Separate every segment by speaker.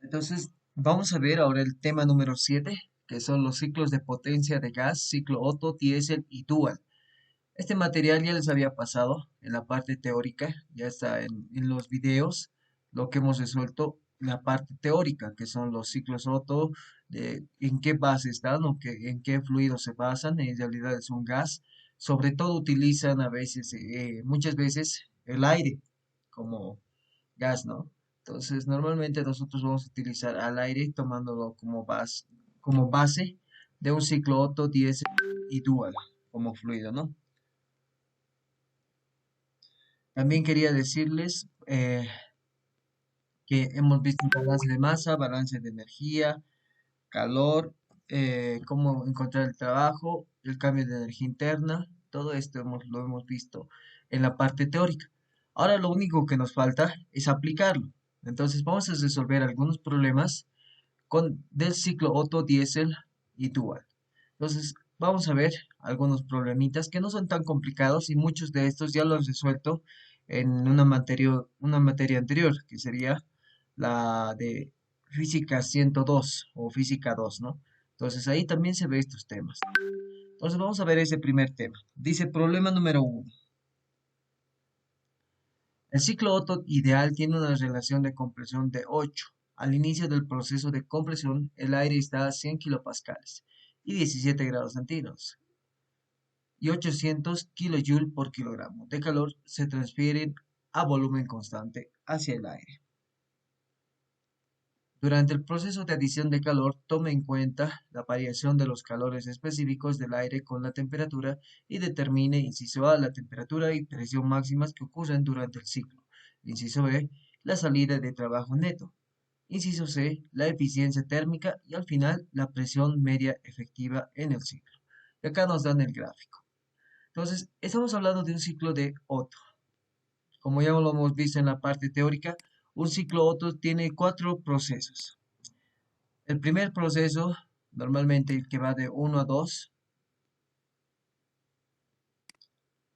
Speaker 1: Entonces, vamos a ver ahora el tema número 7, que son los ciclos de potencia de gas, ciclo Otto, diésel y Dual. Este material ya les había pasado en la parte teórica, ya está en los videos, lo que hemos resuelto, la parte teórica, que son los ciclos Otto, en qué base están o en qué fluido se basan, en realidad es un gas. Sobre todo utilizan a veces, muchas veces, el aire como gas, ¿no? Entonces, normalmente nosotros vamos a utilizar al aire tomándolo como base de un ciclo Otto, diésel y Dual como fluido, ¿no? También quería decirles que hemos visto un balance de masa, balance de energía, calor, cómo encontrar el trabajo, el cambio de energía interna, todo esto lo hemos visto en la parte teórica. Ahora lo único que nos falta es aplicarlo. Entonces vamos a resolver algunos problemas del ciclo Otto, diésel y Dual. Entonces vamos a ver algunos problemitas que no son tan complicados y muchos de estos ya los he resuelto en una materia anterior, que sería la de física 102 o física 2, ¿no? Entonces ahí también se ve estos temas. Entonces vamos a ver ese primer tema. Dice problema número uno. El ciclo Otto ideal tiene una relación de compresión de 8. Al inicio del proceso de compresión, el aire está a 100 kilopascales y 17 grados centígrados y 800 kilojoules por kilogramo de calor se transfieren a volumen constante hacia el aire. Durante el proceso de adición de calor, tome en cuenta la variación de los calores específicos del aire con la temperatura y determine, inciso A, la temperatura y presión máximas que ocurren durante el ciclo. Inciso B, la salida de trabajo neto. Inciso C, la eficiencia térmica y al final la presión media efectiva en el ciclo. Y acá nos dan el gráfico. Entonces, estamos hablando de un ciclo de Otto. Como ya lo hemos visto en la parte teórica, un ciclo Otto tiene cuatro procesos. El primer proceso, normalmente el que va de 1 a 2,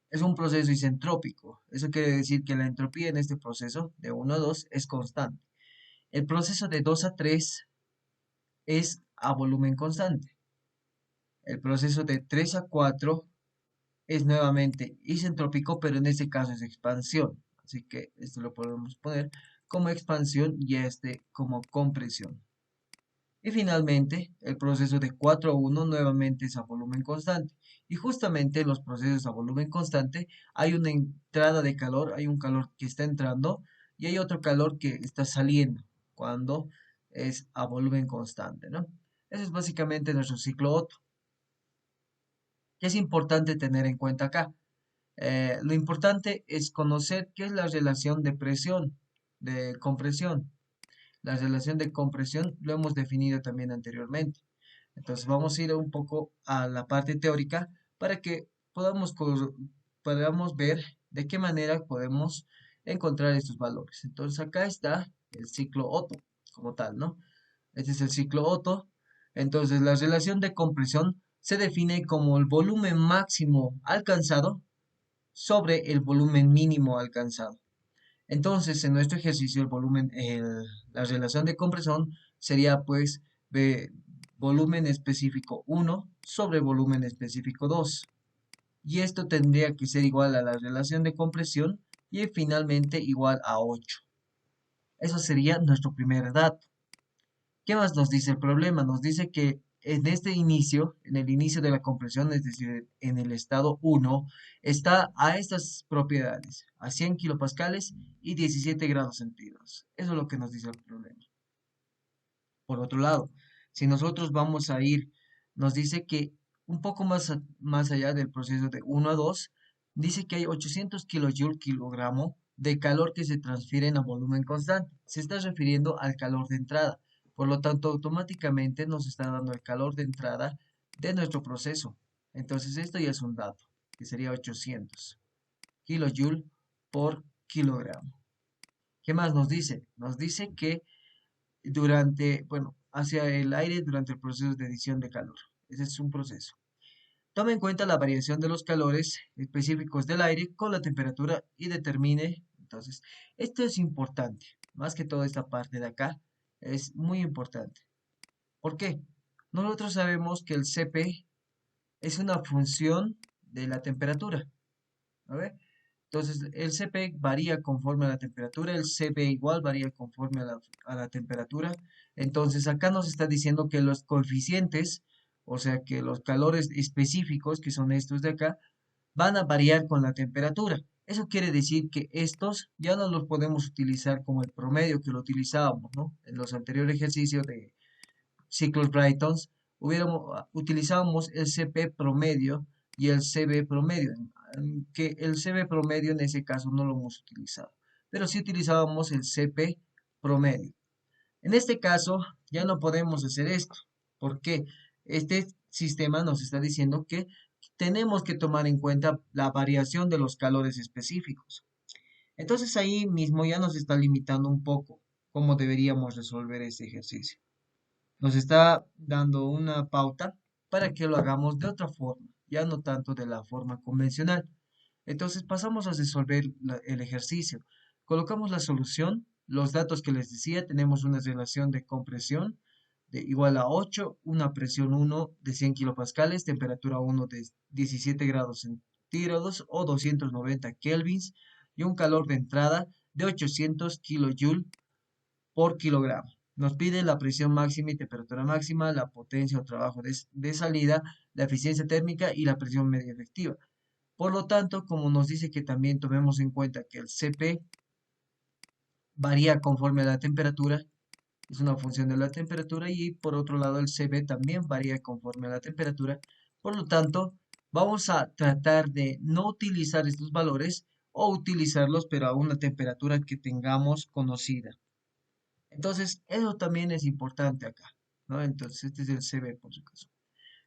Speaker 1: es un proceso isentrópico. Eso quiere decir que la entropía en este proceso de 1 a 2 es constante. El proceso de 2 a 3 es a volumen constante. El proceso de 3 a 4 es nuevamente isentrópico, pero en este caso es expansión. Así que esto lo podemos poner como expansión y este como compresión. Y finalmente, el proceso de 4 a 1 nuevamente es a volumen constante. Y justamente en los procesos a volumen constante hay una entrada de calor, hay un calor que está entrando y hay otro calor que está saliendo cuando es a volumen constante, ¿no? Eso es básicamente nuestro ciclo Otto. ¿Qué es importante tener en cuenta acá? Lo importante es conocer qué es la relación de presión, de compresión. La relación de compresión lo hemos definido también anteriormente. Entonces vamos a ir un poco a la parte teórica para que podamos ver de qué manera podemos encontrar estos valores. Entonces acá está el ciclo Otto como tal, ¿no? Este es el ciclo Otto. Entonces la relación de compresión se define como el volumen máximo alcanzado sobre el volumen mínimo alcanzado. Entonces, en nuestro ejercicio, la relación de compresión sería pues de volumen específico 1 sobre volumen específico 2. Y esto tendría que ser igual a la relación de compresión y finalmente igual a 8. Eso sería nuestro primer dato. ¿Qué más nos dice el problema? Nos dice que en el inicio de la compresión, es decir, en el estado 1, está a estas propiedades, a 100 kilopascales y 17 grados centígrados. Eso es lo que nos dice el problema. Por otro lado, si nosotros vamos a ir, nos dice que un poco más allá del proceso de 1 a 2, dice que hay 800 kilojoules kilogramo de calor que se transfieren a volumen constante. Se está refiriendo al calor de entrada. Por lo tanto, automáticamente nos está dando el calor de entrada de nuestro proceso. Entonces, esto ya es un dato, que sería 800 kilojoules por kilogramo. ¿Qué más nos dice? Nos dice que hacia el aire durante el proceso de edición de calor. Ese es un proceso. Tome en cuenta la variación de los calores específicos del aire con la temperatura y determine, entonces, esto es importante, más que toda esta parte de acá, Es muy importante. ¿Por qué? Nosotros sabemos que el Cp es una función de la temperatura. ¿A ver? Entonces, el Cp varía conforme a la temperatura, el Cv igual varía conforme a la temperatura. Entonces, acá nos está diciendo que los coeficientes, o sea que los calores específicos, que son estos de acá, van a variar con la temperatura. Eso quiere decir que estos ya no los podemos utilizar como el promedio que lo utilizábamos, ¿no? En los anteriores ejercicios de ciclos Brightons, utilizábamos el CP promedio y el CB promedio, que el CB promedio en ese caso no lo hemos utilizado, pero sí utilizábamos el CP promedio. En este caso ya no podemos hacer esto, porque este sistema nos está diciendo que tenemos que tomar en cuenta la variación de los calores específicos. Entonces ahí mismo ya nos está limitando un poco cómo deberíamos resolver este ejercicio. Nos está dando una pauta para que lo hagamos de otra forma, ya no tanto de la forma convencional. Entonces pasamos a resolver el ejercicio. Colocamos la solución, los datos que les decía, tenemos una relación de compresión de igual a 8, una presión 1 de 100 kilopascales, temperatura 1 de 17 grados centígrados o 290 kelvins y un calor de entrada de 800 kilojoule por kilogramo. Nos pide la presión máxima y temperatura máxima, la potencia o trabajo de salida, la eficiencia térmica y la presión media efectiva. Por lo tanto, como nos dice que también tomemos en cuenta que el Cp varía conforme a la temperatura, es una función de la temperatura, y por otro lado el Cv también varía conforme a la temperatura. Por lo tanto, vamos a tratar de no utilizar estos valores o utilizarlos pero a una temperatura que tengamos conocida. Entonces, eso también es importante acá, ¿no? Entonces, este es el CB por su caso.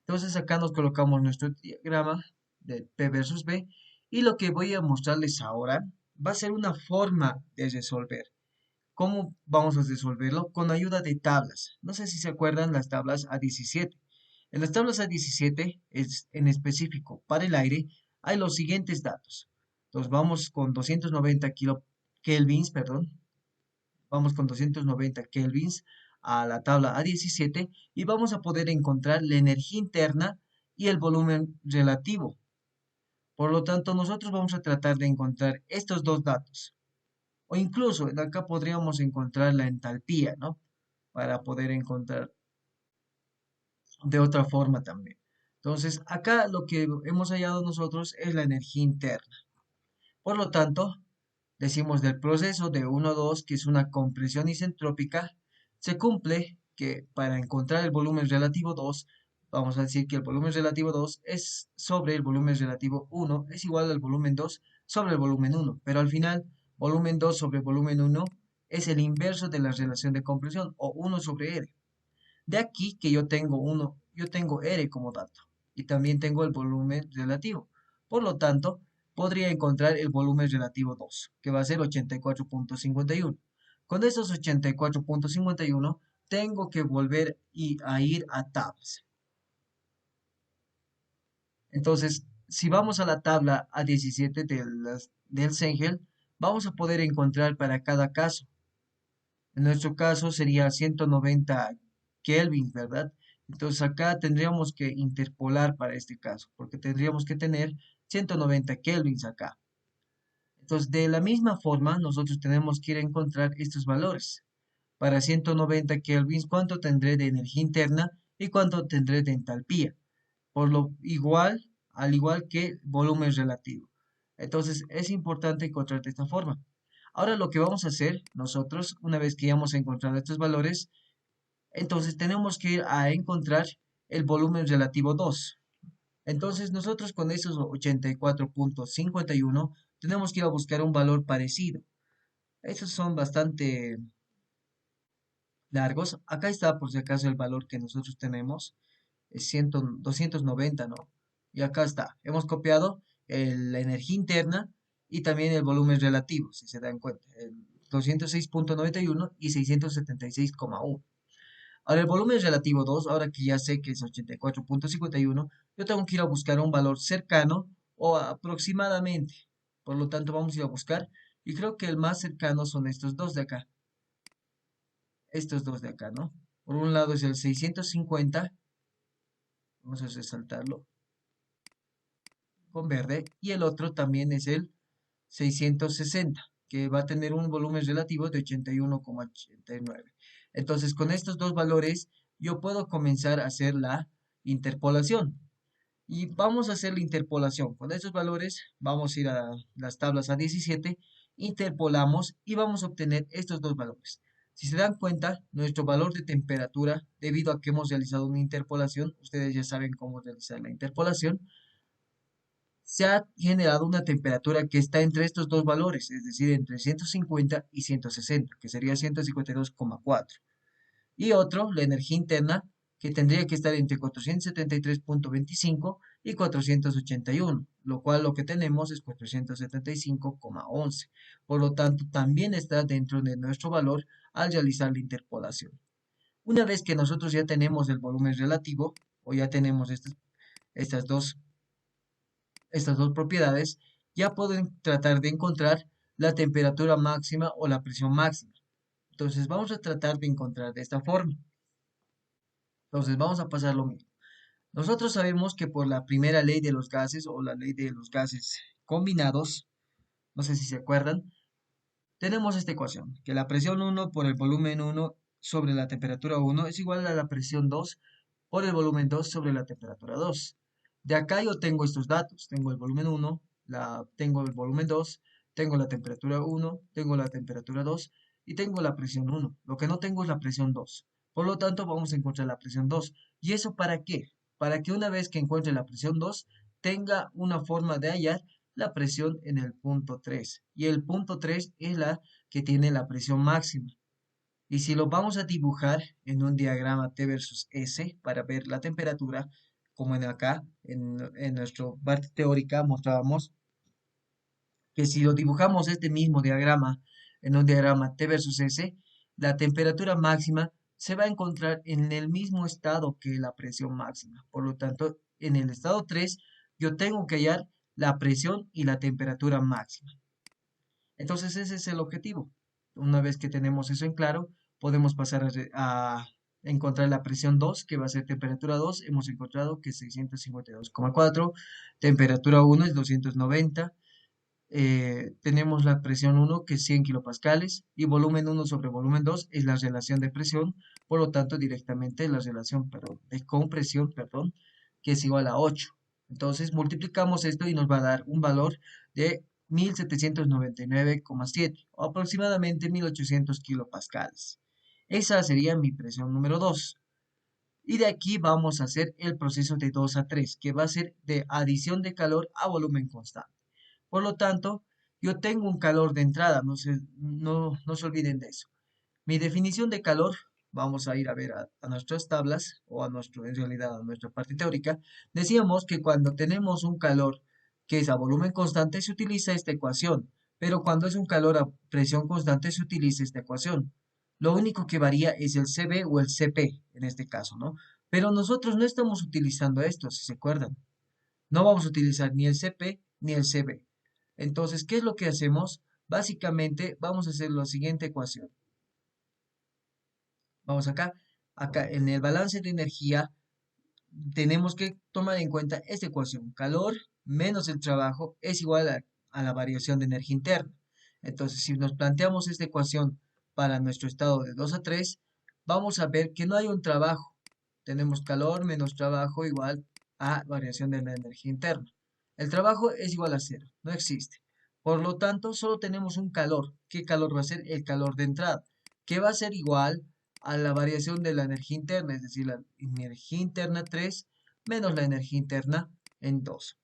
Speaker 1: Entonces, acá nos colocamos nuestro diagrama de P versus B y lo que voy a mostrarles ahora va a ser una forma de resolver. ¿Cómo vamos a resolverlo? Con ayuda de tablas. No sé si se acuerdan las tablas A17. En las tablas A17, en específico para el aire, hay los siguientes datos. Entonces, vamos con 290 kelvins, perdón, vamos con 290 kelvins a la tabla A17 y vamos a poder encontrar la energía interna y el volumen relativo. Por lo tanto, nosotros vamos a tratar de encontrar estos dos datos. O incluso acá podríamos encontrar la entalpía, ¿no? Para poder encontrar de otra forma también. Entonces, acá lo que hemos hallado nosotros es la energía interna. Por lo tanto, decimos del proceso de 1 a 2, que es una compresión isentrópica, se cumple que para encontrar el volumen relativo 2, vamos a decir que el volumen relativo 2 es sobre el volumen relativo 1, es igual al volumen 2 sobre el volumen 1, pero al final, volumen 2 sobre volumen 1 es el inverso de la relación de compresión, o 1 sobre R. De aquí que yo tengo R como dato y también tengo el volumen relativo. Por lo tanto, podría encontrar el volumen relativo 2, que va a ser 84.51. Con esos 84.51 tengo que volver a ir a tablas. Entonces, si vamos a la tabla A17 del Cengel, vamos a poder encontrar para cada caso. En nuestro caso sería 190 Kelvin, ¿verdad? Entonces acá tendríamos que interpolar para este caso, porque tendríamos que tener 190 kelvins acá. Entonces, de la misma forma, nosotros tenemos que ir a encontrar estos valores. Para 190 kelvins, ¿cuánto tendré de energía interna y cuánto tendré de entalpía? Por lo igual, al igual que volumen relativo. Entonces, es importante encontrar de esta forma. Ahora lo que vamos a hacer nosotros, una vez que ya hemos encontrado estos valores, entonces tenemos que ir a encontrar el volumen relativo 2. Entonces nosotros con esos 84.51 tenemos que ir a buscar un valor parecido. Esos son bastante largos. Acá está por si acaso el valor que nosotros tenemos. Es 290, ¿no? Y acá está. Hemos copiado la energía interna y también el volumen relativo, si se dan cuenta. El 206.91 y 676,1. Ahora el volumen relativo 2, ahora que ya sé que es 84.51, yo tengo que ir a buscar un valor cercano o aproximadamente. Por lo tanto, vamos a ir a buscar y creo que el más cercano son estos dos de acá. estos dos de acá, ¿no? Por un lado es el 650, vamos a resaltarlo con verde, y el otro también es el 660, que va a tener un volumen relativo de 81,89. Entonces, con estos dos valores, yo puedo comenzar a hacer la interpolación. Y vamos a hacer la interpolación. Con estos valores, vamos a ir a las tablas A17, interpolamos y vamos a obtener estos dos valores. Si se dan cuenta, nuestro valor de temperatura, debido a que hemos realizado una interpolación, ustedes ya saben cómo realizar la interpolación, se ha generado una temperatura que está entre estos dos valores, es decir, entre 150 y 160, que sería 152,4. Y otro, la energía interna, que tendría que estar entre 473,25 y 481, lo cual lo que tenemos es 475,11. Por lo tanto, también está dentro de nuestro valor al realizar la interpolación. Una vez que nosotros ya tenemos el volumen relativo, o ya tenemos estas dos estas dos propiedades, ya pueden tratar de encontrar la temperatura máxima o la presión máxima. Entonces vamos a tratar de encontrar de esta forma. Entonces vamos a pasar lo mismo. Nosotros sabemos que por la primera ley de los gases o la ley de los gases combinados, no sé si se acuerdan, tenemos esta ecuación, que la presión 1 por el volumen 1 sobre la temperatura 1 es igual a la presión 2 por el volumen 2 sobre la temperatura 2. De acá yo tengo estos datos, tengo el volumen 1, tengo el volumen 2, tengo la temperatura 1, tengo la temperatura 2 y tengo la presión 1. Lo que no tengo es la presión 2. Por lo tanto, vamos a encontrar la presión 2. ¿Y eso para qué? Para que una vez que encuentre la presión 2, tenga una forma de hallar la presión en el punto 3. Y el punto 3 es la que tiene la presión máxima. Y si lo vamos a dibujar en un diagrama T versus S para ver la temperatura, como en acá, en nuestra parte teórica mostrábamos que si lo dibujamos este mismo diagrama en un diagrama T versus S, la temperatura máxima se va a encontrar en el mismo estado que la presión máxima. Por lo tanto, en el estado 3, yo tengo que hallar la presión y la temperatura máxima. Entonces ese es el objetivo. Una vez que tenemos eso en claro, podemos pasar a encontrar la presión 2, que va a ser temperatura 2. Hemos encontrado que es 652,4. Temperatura 1 es 290. Tenemos la presión 1, que es 100 kilopascales. Y volumen 1 sobre volumen 2 es la relación de presión. Por lo tanto, directamente la relación, de compresión, que es igual a 8. Entonces multiplicamos esto y nos va a dar un valor de 1799,7 o aproximadamente 1800 kilopascales. Esa sería mi presión número 2. Y de aquí vamos a hacer el proceso de 2 a 3, que va a ser de adición de calor a volumen constante. Por lo tanto, yo tengo un calor de entrada, no se olviden de eso. Mi definición de calor, vamos a ir a ver a nuestras tablas o en realidad a nuestra parte teórica. Decíamos que cuando tenemos un calor que es a volumen constante se utiliza esta ecuación, pero cuando es un calor a presión constante se utiliza esta ecuación. Lo único que varía es el CB o el CP en este caso, ¿no? Pero nosotros no estamos utilizando esto, si se acuerdan. No vamos a utilizar ni el CP ni el CB. Entonces, ¿qué es lo que hacemos? Básicamente vamos a hacer la siguiente ecuación. Vamos acá. Acá en el balance de energía tenemos que tomar en cuenta esta ecuación. Calor menos el trabajo es igual a la variación de energía interna. Entonces, si nos planteamos esta ecuación para nuestro estado de 2 a 3, vamos a ver que no hay un trabajo. Tenemos calor menos trabajo igual a variación de la energía interna. El trabajo es igual a cero, no existe. Por lo tanto, solo tenemos un calor. ¿Qué calor va a ser? El calor de entrada, que va a ser igual a la variación de la energía interna, es decir, la energía interna 3 menos la energía interna en 2.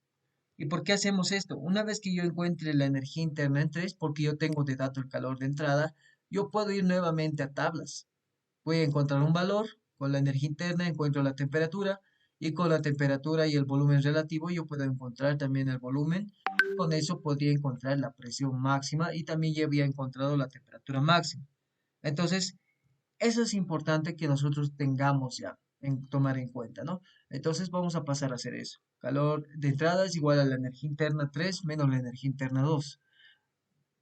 Speaker 1: ¿Y por qué hacemos esto? Una vez que yo encuentre la energía interna en 3, porque yo tengo de dato el calor de entrada, yo puedo ir nuevamente a tablas. Voy a encontrar un valor, con la energía interna encuentro la temperatura, y con la temperatura y el volumen relativo yo puedo encontrar también el volumen. Con eso podría encontrar la presión máxima y también ya había encontrado la temperatura máxima. Entonces, eso es importante que nosotros tengamos ya en tomar en cuenta, ¿no? Entonces vamos a pasar a hacer eso. Calor de entrada es igual a la energía interna 3 menos la energía interna 2.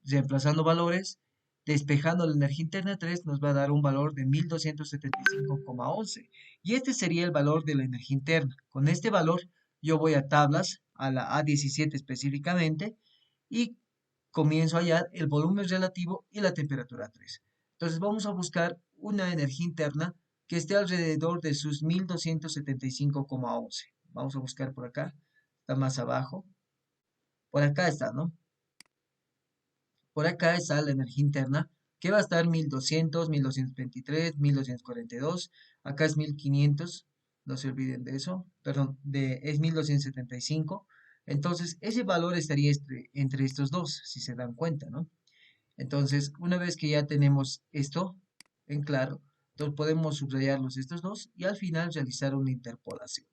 Speaker 1: Reemplazando valores, despejando la energía interna 3 nos va a dar un valor de 1275,11. Y este sería el valor de la energía interna. Con este valor yo voy a tablas, a la A17 específicamente, y comienzo a hallar el volumen relativo y la temperatura 3. Entonces vamos a buscar una energía interna que esté alrededor de sus 1275,11. Vamos a buscar por acá, está más abajo. Por acá está, ¿no? Por acá está la energía interna, que va a estar 1200, 1223, 1242. Acá es 1500, no se olviden de eso. Perdón, es 1275. Entonces, ese valor estaría entre estos dos, si se dan cuenta, ¿no? Entonces, una vez que ya tenemos esto en claro, entonces podemos subrayarlos estos dos y al final realizar una interpolación.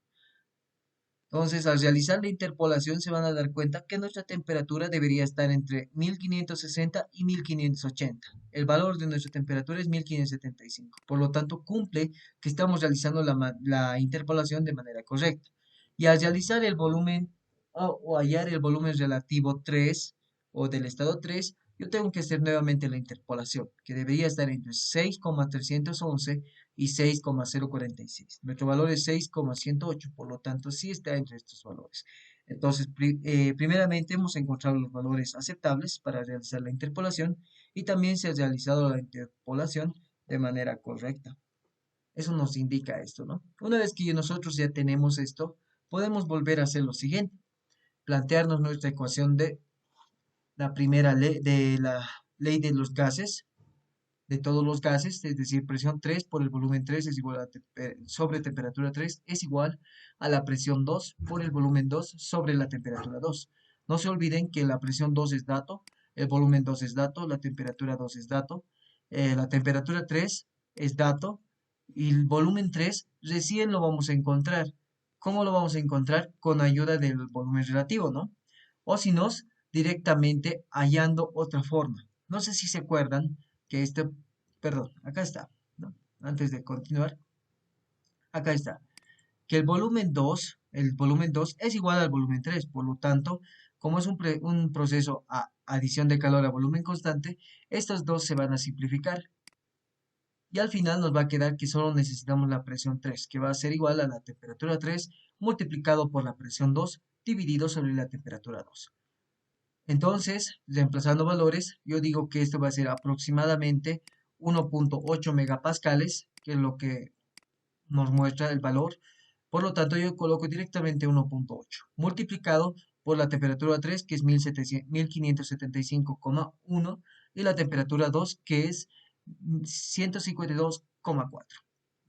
Speaker 1: Entonces, al realizar la interpolación se van a dar cuenta que nuestra temperatura debería estar entre 1560 y 1580. El valor de nuestra temperatura es 1575. Por lo tanto, cumple que estamos realizando la interpolación de manera correcta. Y al realizar el volumen o hallar el volumen relativo 3 o del estado 3, yo tengo que hacer nuevamente la interpolación, que debería estar entre 6,311 y 6,046. Nuestro valor es 6,108, por lo tanto sí está entre estos valores. Entonces, primeramente hemos encontrado los valores aceptables para realizar la interpolación y también se ha realizado la interpolación de manera correcta. Eso nos indica esto, ¿no? Una vez que nosotros ya tenemos esto, podemos volver a hacer lo siguiente. Plantearnos nuestra ecuación de la primera ley de la ley de los gases de todos los gases, es decir, presión 3 por el volumen 3 es igual a sobre temperatura 3 es igual a la presión 2 por el volumen 2 sobre la temperatura 2. No se olviden que la presión 2 es dato, el volumen 2 es dato, la temperatura 2 es dato, la temperatura 3 es dato y el volumen 3 recién lo vamos a encontrar. ¿Cómo lo vamos a encontrar? Con ayuda del volumen relativo, ¿no? O si no, directamente hallando otra forma. No sé si se acuerdan que perdón, acá está, ¿no? Antes de continuar, acá está, que el volumen 2 es igual al volumen 3, por lo tanto, como es un proceso a adición de calor a volumen constante, estos dos se van a simplificar. Y al final nos va a quedar que solo necesitamos la presión 3, que va a ser igual a la temperatura 3 multiplicado por la presión 2 dividido sobre la temperatura 2. Entonces, reemplazando valores, yo digo que esto va a ser aproximadamente 1,8 megapascales, que es lo que nos muestra el valor. Por lo tanto, yo coloco directamente 1,8 multiplicado por la temperatura 3, que es 1575,1, y la temperatura 2, que es 152,4.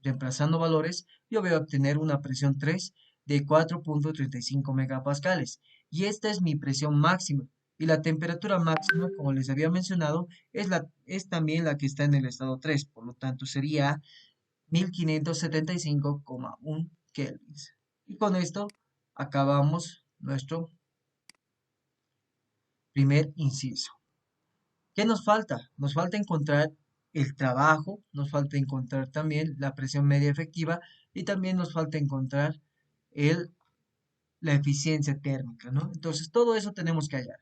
Speaker 1: Reemplazando valores, yo voy a obtener una presión 3 de 4,35 megapascales. Y esta es mi presión máxima. Y la temperatura máxima, como les había mencionado, es también la que está en el estado 3. Por lo tanto, sería 1575,1 kelvins. Y con esto acabamos nuestro primer inciso. ¿Qué nos falta? Nos falta encontrar el trabajo, nos falta encontrar también la presión media efectiva y también nos falta encontrar el, la eficiencia térmica, ¿no? Entonces, todo eso tenemos que hallar.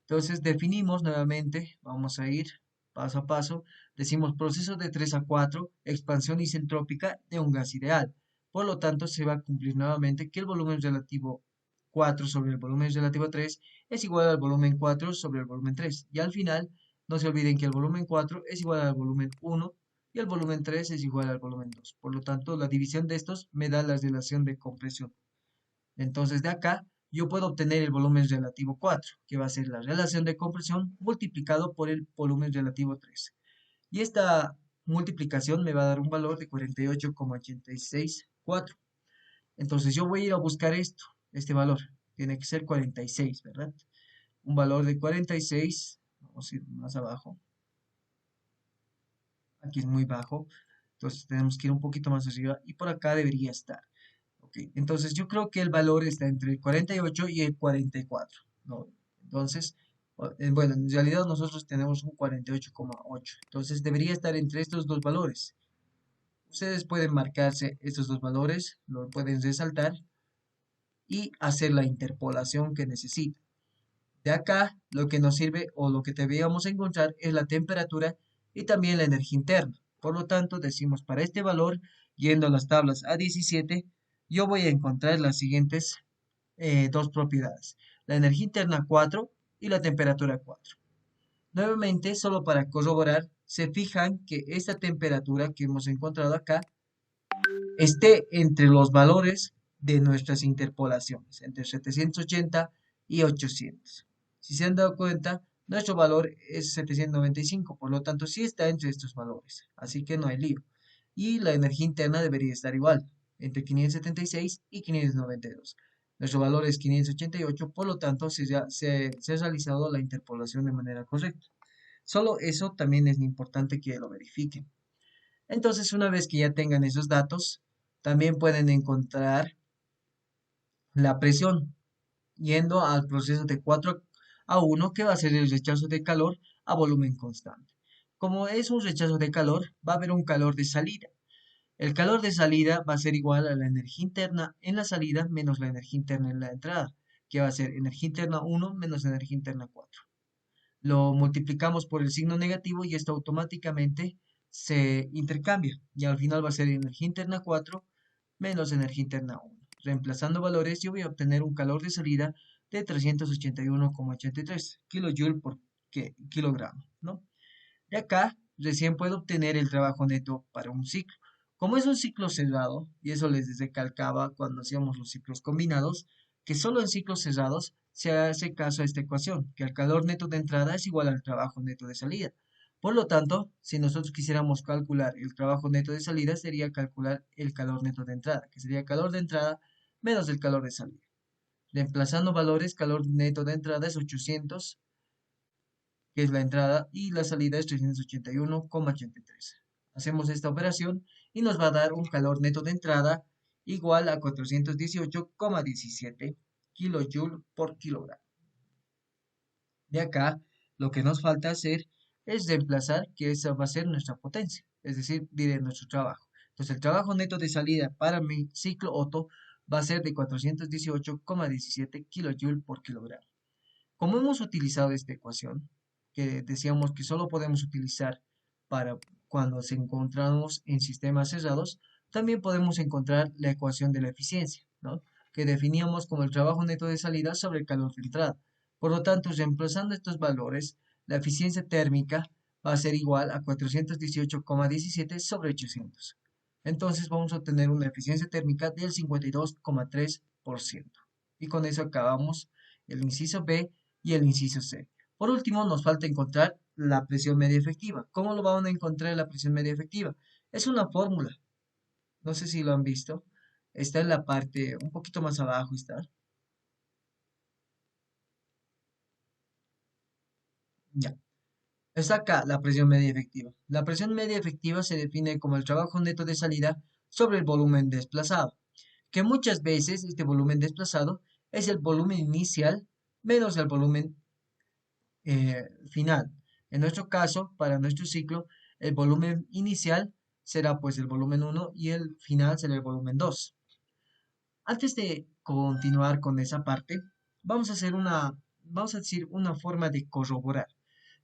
Speaker 1: Entonces, definimos nuevamente, vamos a ir paso a paso, decimos proceso de 3 a 4, expansión isentrópica de un gas ideal. Por lo tanto, se va a cumplir nuevamente que el volumen relativo 4 sobre el volumen relativo 3 es igual al volumen 4 sobre el volumen 3. Y al final, no se olviden que el volumen 4 es igual al volumen 1 y el volumen 3 es igual al volumen 2. Por lo tanto, la división de estos me da la relación de compresión. Entonces, de acá yo puedo obtener el volumen relativo 4, que va a ser la relación de compresión multiplicado por el volumen relativo 3. Y esta multiplicación me va a dar un valor de 48,864. Entonces yo voy a ir a buscar este valor. Tiene que ser 46, ¿verdad? Un valor de 46, vamos a ir más abajo. Aquí es muy bajo, entonces tenemos que ir un poquito más arriba y por acá debería estar. Okay, entonces yo creo que el valor está entre el 48 y el 44, ¿no? Entonces, bueno, en realidad nosotros tenemos un 48,8. Entonces debería estar entre estos dos valores. Ustedes pueden marcarse estos dos valores, lo pueden resaltar y hacer la interpolación que necesitan. De acá, lo que nos sirve o lo que debíamos encontrar es la temperatura y también la energía interna. Por lo tanto, decimos para este valor, yendo a las tablas A17, yo voy a encontrar las siguientes dos propiedades. La energía interna 4 y la temperatura 4. Nuevamente, solo para corroborar, se fijan que esta temperatura que hemos encontrado acá esté entre los valores de nuestras interpolaciones, entre 780 y 800. Si se han dado cuenta, nuestro valor es 795, por lo tanto sí está entre estos valores, así que no hay lío. Y la energía interna debería estar igual, entre 576 y 592. Nuestro valor es 588, por lo tanto se ha realizado la interpolación de manera correcta. Solo eso también es importante que lo verifiquen. Entonces, una vez que ya tengan esos datos, también pueden encontrar la presión, yendo al proceso de 4 a 1, que va a ser el rechazo de calor a volumen constante. Como es un rechazo de calor, va a haber un calor de salida. El calor de salida va a ser igual a la energía interna en la salida menos la energía interna en la entrada, que va a ser energía interna 1 menos energía interna 4. Lo multiplicamos por el signo negativo y esto automáticamente se intercambia. Y al final va a ser energía interna 4 menos energía interna 1. Reemplazando valores, yo voy a obtener un calor de salida de 381,83 kJ por kilogramo, ¿no? De acá, recién puedo obtener el trabajo neto para un ciclo. Como es un ciclo cerrado, y eso les recalcaba cuando hacíamos los ciclos combinados, que solo en ciclos cerrados se hace caso a esta ecuación, que el calor neto de entrada es igual al trabajo neto de salida. Por lo tanto, si nosotros quisiéramos calcular el trabajo neto de salida, sería calcular el calor neto de entrada, que sería calor de entrada menos el calor de salida. Reemplazando valores, calor neto de entrada es 800, que es la entrada, y la salida es 381,83. Hacemos esta operación y nos va a dar un calor neto de entrada igual a 418,17 kJ por kilogramo. De acá, lo que nos falta hacer es reemplazar, que esa va a ser nuestra potencia, es decir, diré nuestro trabajo. Entonces, el trabajo neto de salida para mi ciclo Otto va a ser de 418,17 kJ por kilogramo. Como hemos utilizado esta ecuación, que decíamos que solo podemos utilizar para cuando se encontramos en sistemas cerrados, también podemos encontrar la ecuación de la eficiencia, ¿no? Que definíamos como el trabajo neto de salida sobre el calor de entrada. Por lo tanto, reemplazando estos valores, la eficiencia térmica va a ser igual a 418,17 sobre 800. Entonces vamos a obtener una eficiencia térmica del 52,3%. Y con eso acabamos el inciso B y el inciso C. Por último, nos falta encontrar la presión media efectiva. ¿Cómo lo van a encontrar la presión media efectiva? Es una fórmula. No sé si lo han visto. Está en la parte, un poquito más abajo está. Ya. Está acá la presión media efectiva. La presión media efectiva se define como el trabajo neto de salida sobre el volumen desplazado, que muchas veces este volumen desplazado es el volumen inicial menos el volumen final. En nuestro caso, para nuestro ciclo, el volumen inicial será pues el volumen 1 y el final será el volumen 2. Antes de continuar con esa parte, vamos a decir una forma de corroborar.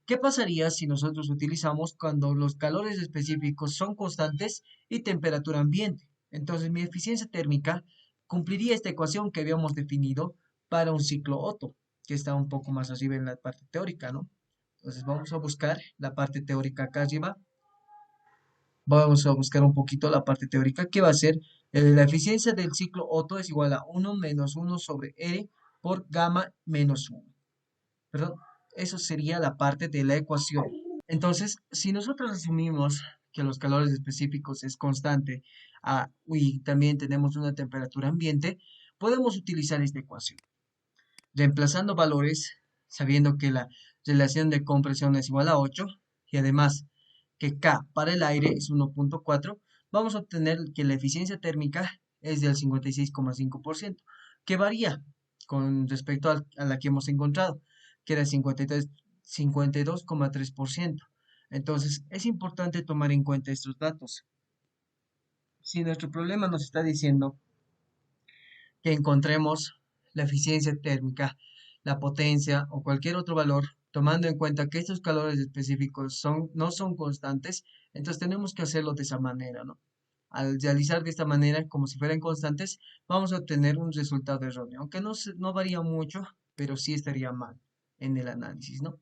Speaker 1: ¿Qué pasaría si nosotros utilizamos cuando los calores específicos son constantes y temperatura ambiente? Entonces mi eficiencia térmica cumpliría esta ecuación que habíamos definido para un ciclo Otto, que está un poco más arriba en la parte teórica, ¿no? Entonces vamos a buscar la parte teórica acá arriba. Vamos a buscar un poquito la parte teórica, que va a ser la eficiencia del ciclo Otto es igual a 1 menos 1 sobre R por gamma menos 1. Perdón, eso sería la parte de la ecuación. Entonces, si nosotros asumimos que los calores específicos es constante y también tenemos una temperatura ambiente, podemos utilizar esta ecuación. Reemplazando valores, sabiendo que la relación de compresión es igual a 8 y además que K para el aire es 1,4, vamos a obtener que la eficiencia térmica es del 56,5%, que varía con respecto a la que hemos encontrado, que era 52,3%. Entonces, es importante tomar en cuenta estos datos. Si nuestro problema nos está diciendo que encontremos la eficiencia térmica la potencia o cualquier otro valor, tomando en cuenta que estos calores específicos no son constantes, entonces tenemos que hacerlo de esa manera, ¿no? Al realizar de esta manera, como si fueran constantes, vamos a obtener un resultado erróneo, aunque no varía mucho, pero sí estaría mal en el análisis, ¿no?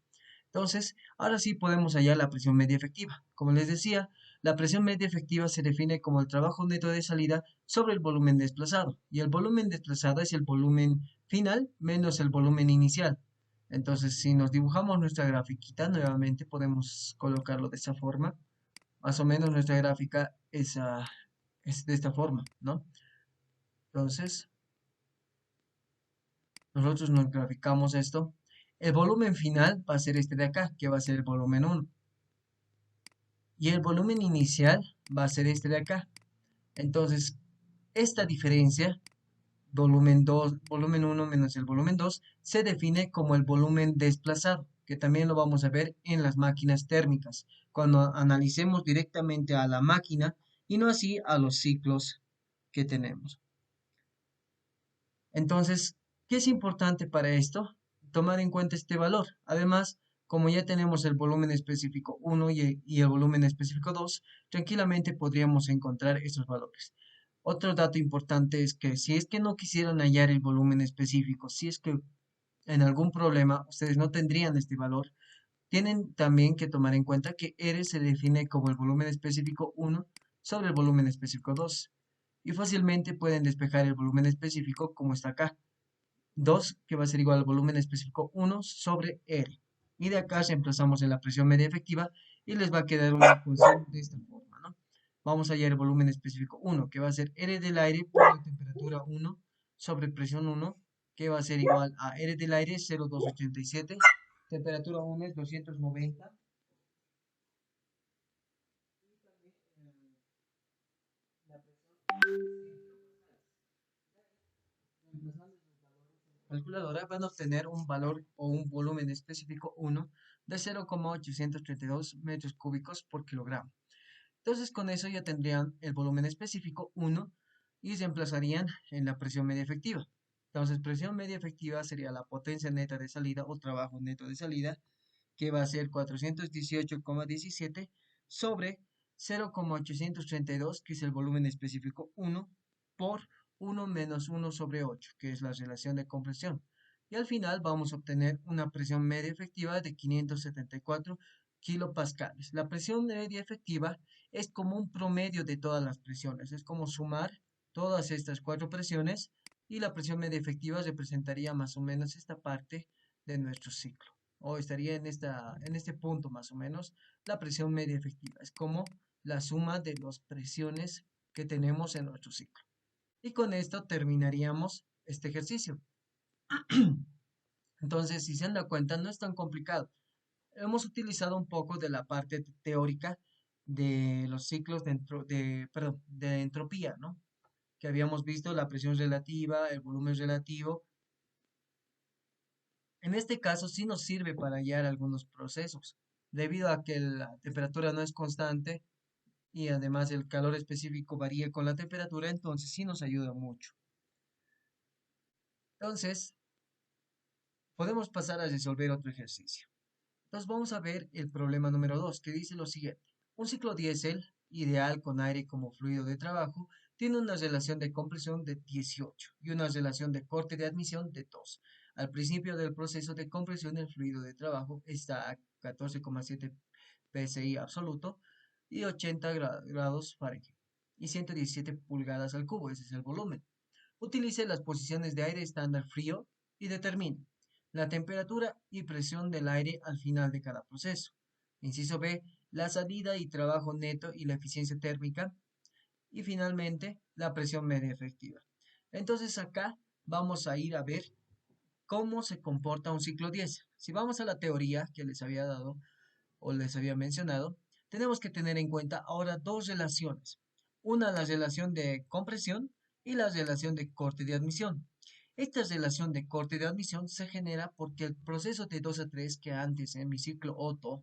Speaker 1: Entonces, ahora sí podemos hallar la presión media efectiva. Como les decía, la presión media efectiva se define como el trabajo neto de salida sobre el volumen desplazado. Y el volumen desplazado es el volumen final menos el volumen inicial. Entonces, si nos dibujamos nuestra grafiquita, nuevamente podemos colocarlo de esa forma. Más o menos nuestra gráfica es de esta forma, ¿no? Entonces, nosotros nos graficamos esto. El volumen final va a ser este de acá, que va a ser el volumen uno. Y el volumen inicial va a ser este de acá. Entonces, esta diferencia, volumen 2, volumen uno menos el volumen 2, se define como el volumen desplazado, que también lo vamos a ver en las máquinas térmicas, cuando analicemos directamente a la máquina y no así a los ciclos que tenemos. Entonces, ¿qué es importante para esto? Tomar en cuenta este valor. Además, como ya tenemos el volumen específico 1 y el volumen específico 2, tranquilamente podríamos encontrar esos valores. Otro dato importante es que si es que no quisieran hallar el volumen específico, si es que en algún problema ustedes no tendrían este valor, tienen también que tomar en cuenta que R se define como el volumen específico 1 sobre el volumen específico 2 y fácilmente pueden despejar el volumen específico como está acá. 2 que va a ser igual al volumen específico 1 sobre R. Y de acá reemplazamos en la presión media efectiva y les va a quedar una ecuación de esta forma, ¿no? Vamos a hallar el volumen específico 1, que va a ser R del aire por la temperatura 1 sobre presión 1, que va a ser igual a R del aire 0,287, temperatura 1 es 290. Calculadora van a obtener un valor o un volumen específico 1 de 0,832 metros cúbicos por kilogramo. Entonces con eso ya tendrían el volumen específico 1 y se emplazarían en la presión media efectiva. Entonces presión media efectiva sería la potencia neta de salida o trabajo neto de salida, que va a ser 418,17 sobre 0,832, que es el volumen específico 1, por 1 menos 1 sobre 8, que es la relación de compresión. Y al final vamos a obtener una presión media efectiva de 574 kilopascales. La presión media efectiva es como un promedio de todas las presiones, es como sumar todas estas cuatro presiones y la presión media efectiva representaría más o menos esta parte de nuestro ciclo o estaría en este punto más o menos la presión media efectiva. Es como la suma de las presiones que tenemos en nuestro ciclo. Y con esto terminaríamos este ejercicio. Entonces, si se han dado cuenta, no es tan complicado. Hemos utilizado un poco de la parte teórica de los ciclos perdón, de entropía, ¿no? Que habíamos visto la presión relativa, el volumen relativo. En este caso sí nos sirve para hallar algunos procesos, debido a que la temperatura no es constante y además el calor específico varía con la temperatura, entonces sí nos ayuda mucho. Entonces, podemos pasar a resolver otro ejercicio. Entonces vamos a ver el problema número 2, que dice lo siguiente. Un ciclo diésel, ideal con aire como fluido de trabajo, tiene una relación de compresión de 18 y una relación de corte de admisión de 2. Al principio del proceso de compresión, el fluido de trabajo está a 14,7 psi absoluto y 80 grados Fahrenheit y 117 pulgadas al cubo, ese es el volumen. Utilice las posiciones de aire estándar frío y determine la temperatura y presión del aire al final de cada proceso. Inciso B, la salida y trabajo neto y la eficiencia térmica. Y finalmente, la presión media efectiva. Entonces acá vamos a ir a ver cómo se comporta un ciclo diésel. Si vamos a la teoría que les había dado o les había mencionado, tenemos que tener en cuenta ahora dos relaciones. Una, la relación de compresión y la relación de corte de admisión. Esta relación de corte de admisión se genera porque el proceso de 2 a 3, que antes en mi ciclo Otto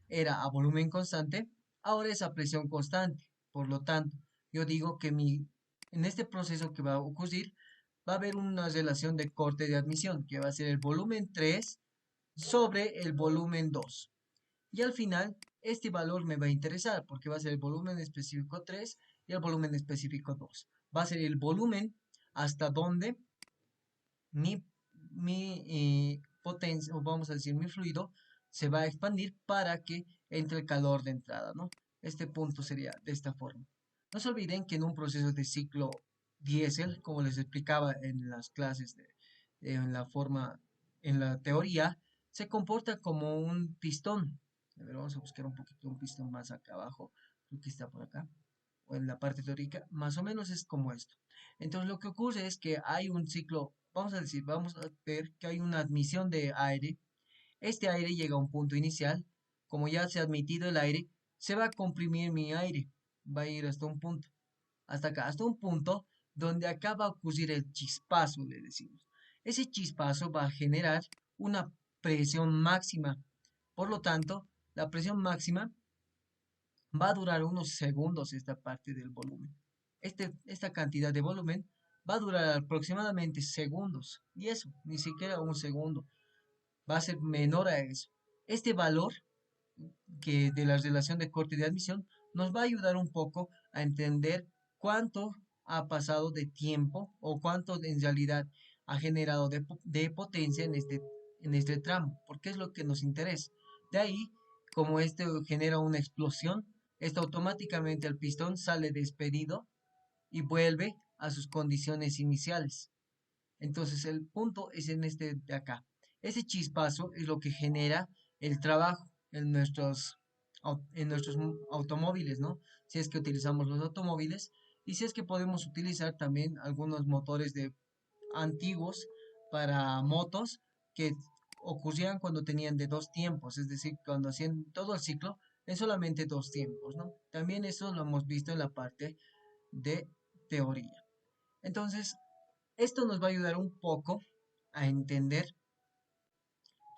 Speaker 1: era a volumen constante, ahora es a presión constante. Por lo tanto, yo digo que en este proceso que va a ocurrir, va a haber una relación de corte de admisión, que va a ser el volumen 3 sobre el volumen 2. Y al final, este valor me va a interesar porque va a ser el volumen específico 3 y el volumen específico 2. Va a ser el volumen hasta donde mi potencia, o vamos a decir, mi fluido, se va a expandir para que entre el calor de entrada, ¿no? Este punto sería de esta forma. No se olviden que en un proceso de ciclo diésel, como les explicaba en las clases en la forma, en la teoría, se comporta como un pistón. A ver, vamos a buscar un poquito un pistón más acá abajo. Creo que está por acá. O en la parte teórica, más o menos es como esto. Entonces lo que ocurre es que hay un ciclo, vamos a decir, vamos a ver que hay una admisión de aire. Este aire llega a un punto inicial. Como ya se ha admitido el aire, se va a comprimir mi aire. Va a ir hasta un punto, hasta acá, hasta un punto donde acá va a ocurrir el chispazo, le decimos. Ese chispazo va a generar una presión máxima. Por lo tanto, la presión máxima va a durar unos segundos esta parte del volumen. Esta cantidad de volumen va a durar aproximadamente segundos. Y eso, ni siquiera un segundo. Va a ser menor a eso. Este valor que de la relación de corte de admisión nos va a ayudar un poco a entender cuánto ha pasado de tiempo o cuánto en realidad ha generado de potencia en este tramo, porque es lo que nos interesa. De ahí, como este genera una explosión, esto automáticamente el pistón sale despedido y vuelve a sus condiciones iniciales. Entonces el punto es en este de acá. Ese chispazo es lo que genera el trabajo en nuestros automóviles, ¿no? Si es que utilizamos los automóviles y si es que podemos utilizar también algunos motores antiguos para motos que ocurrían cuando tenían de dos tiempos, es decir, cuando hacían todo el ciclo en solamente dos tiempos, ¿no? También eso lo hemos visto en la parte de teoría. Entonces, esto nos va a ayudar un poco a entender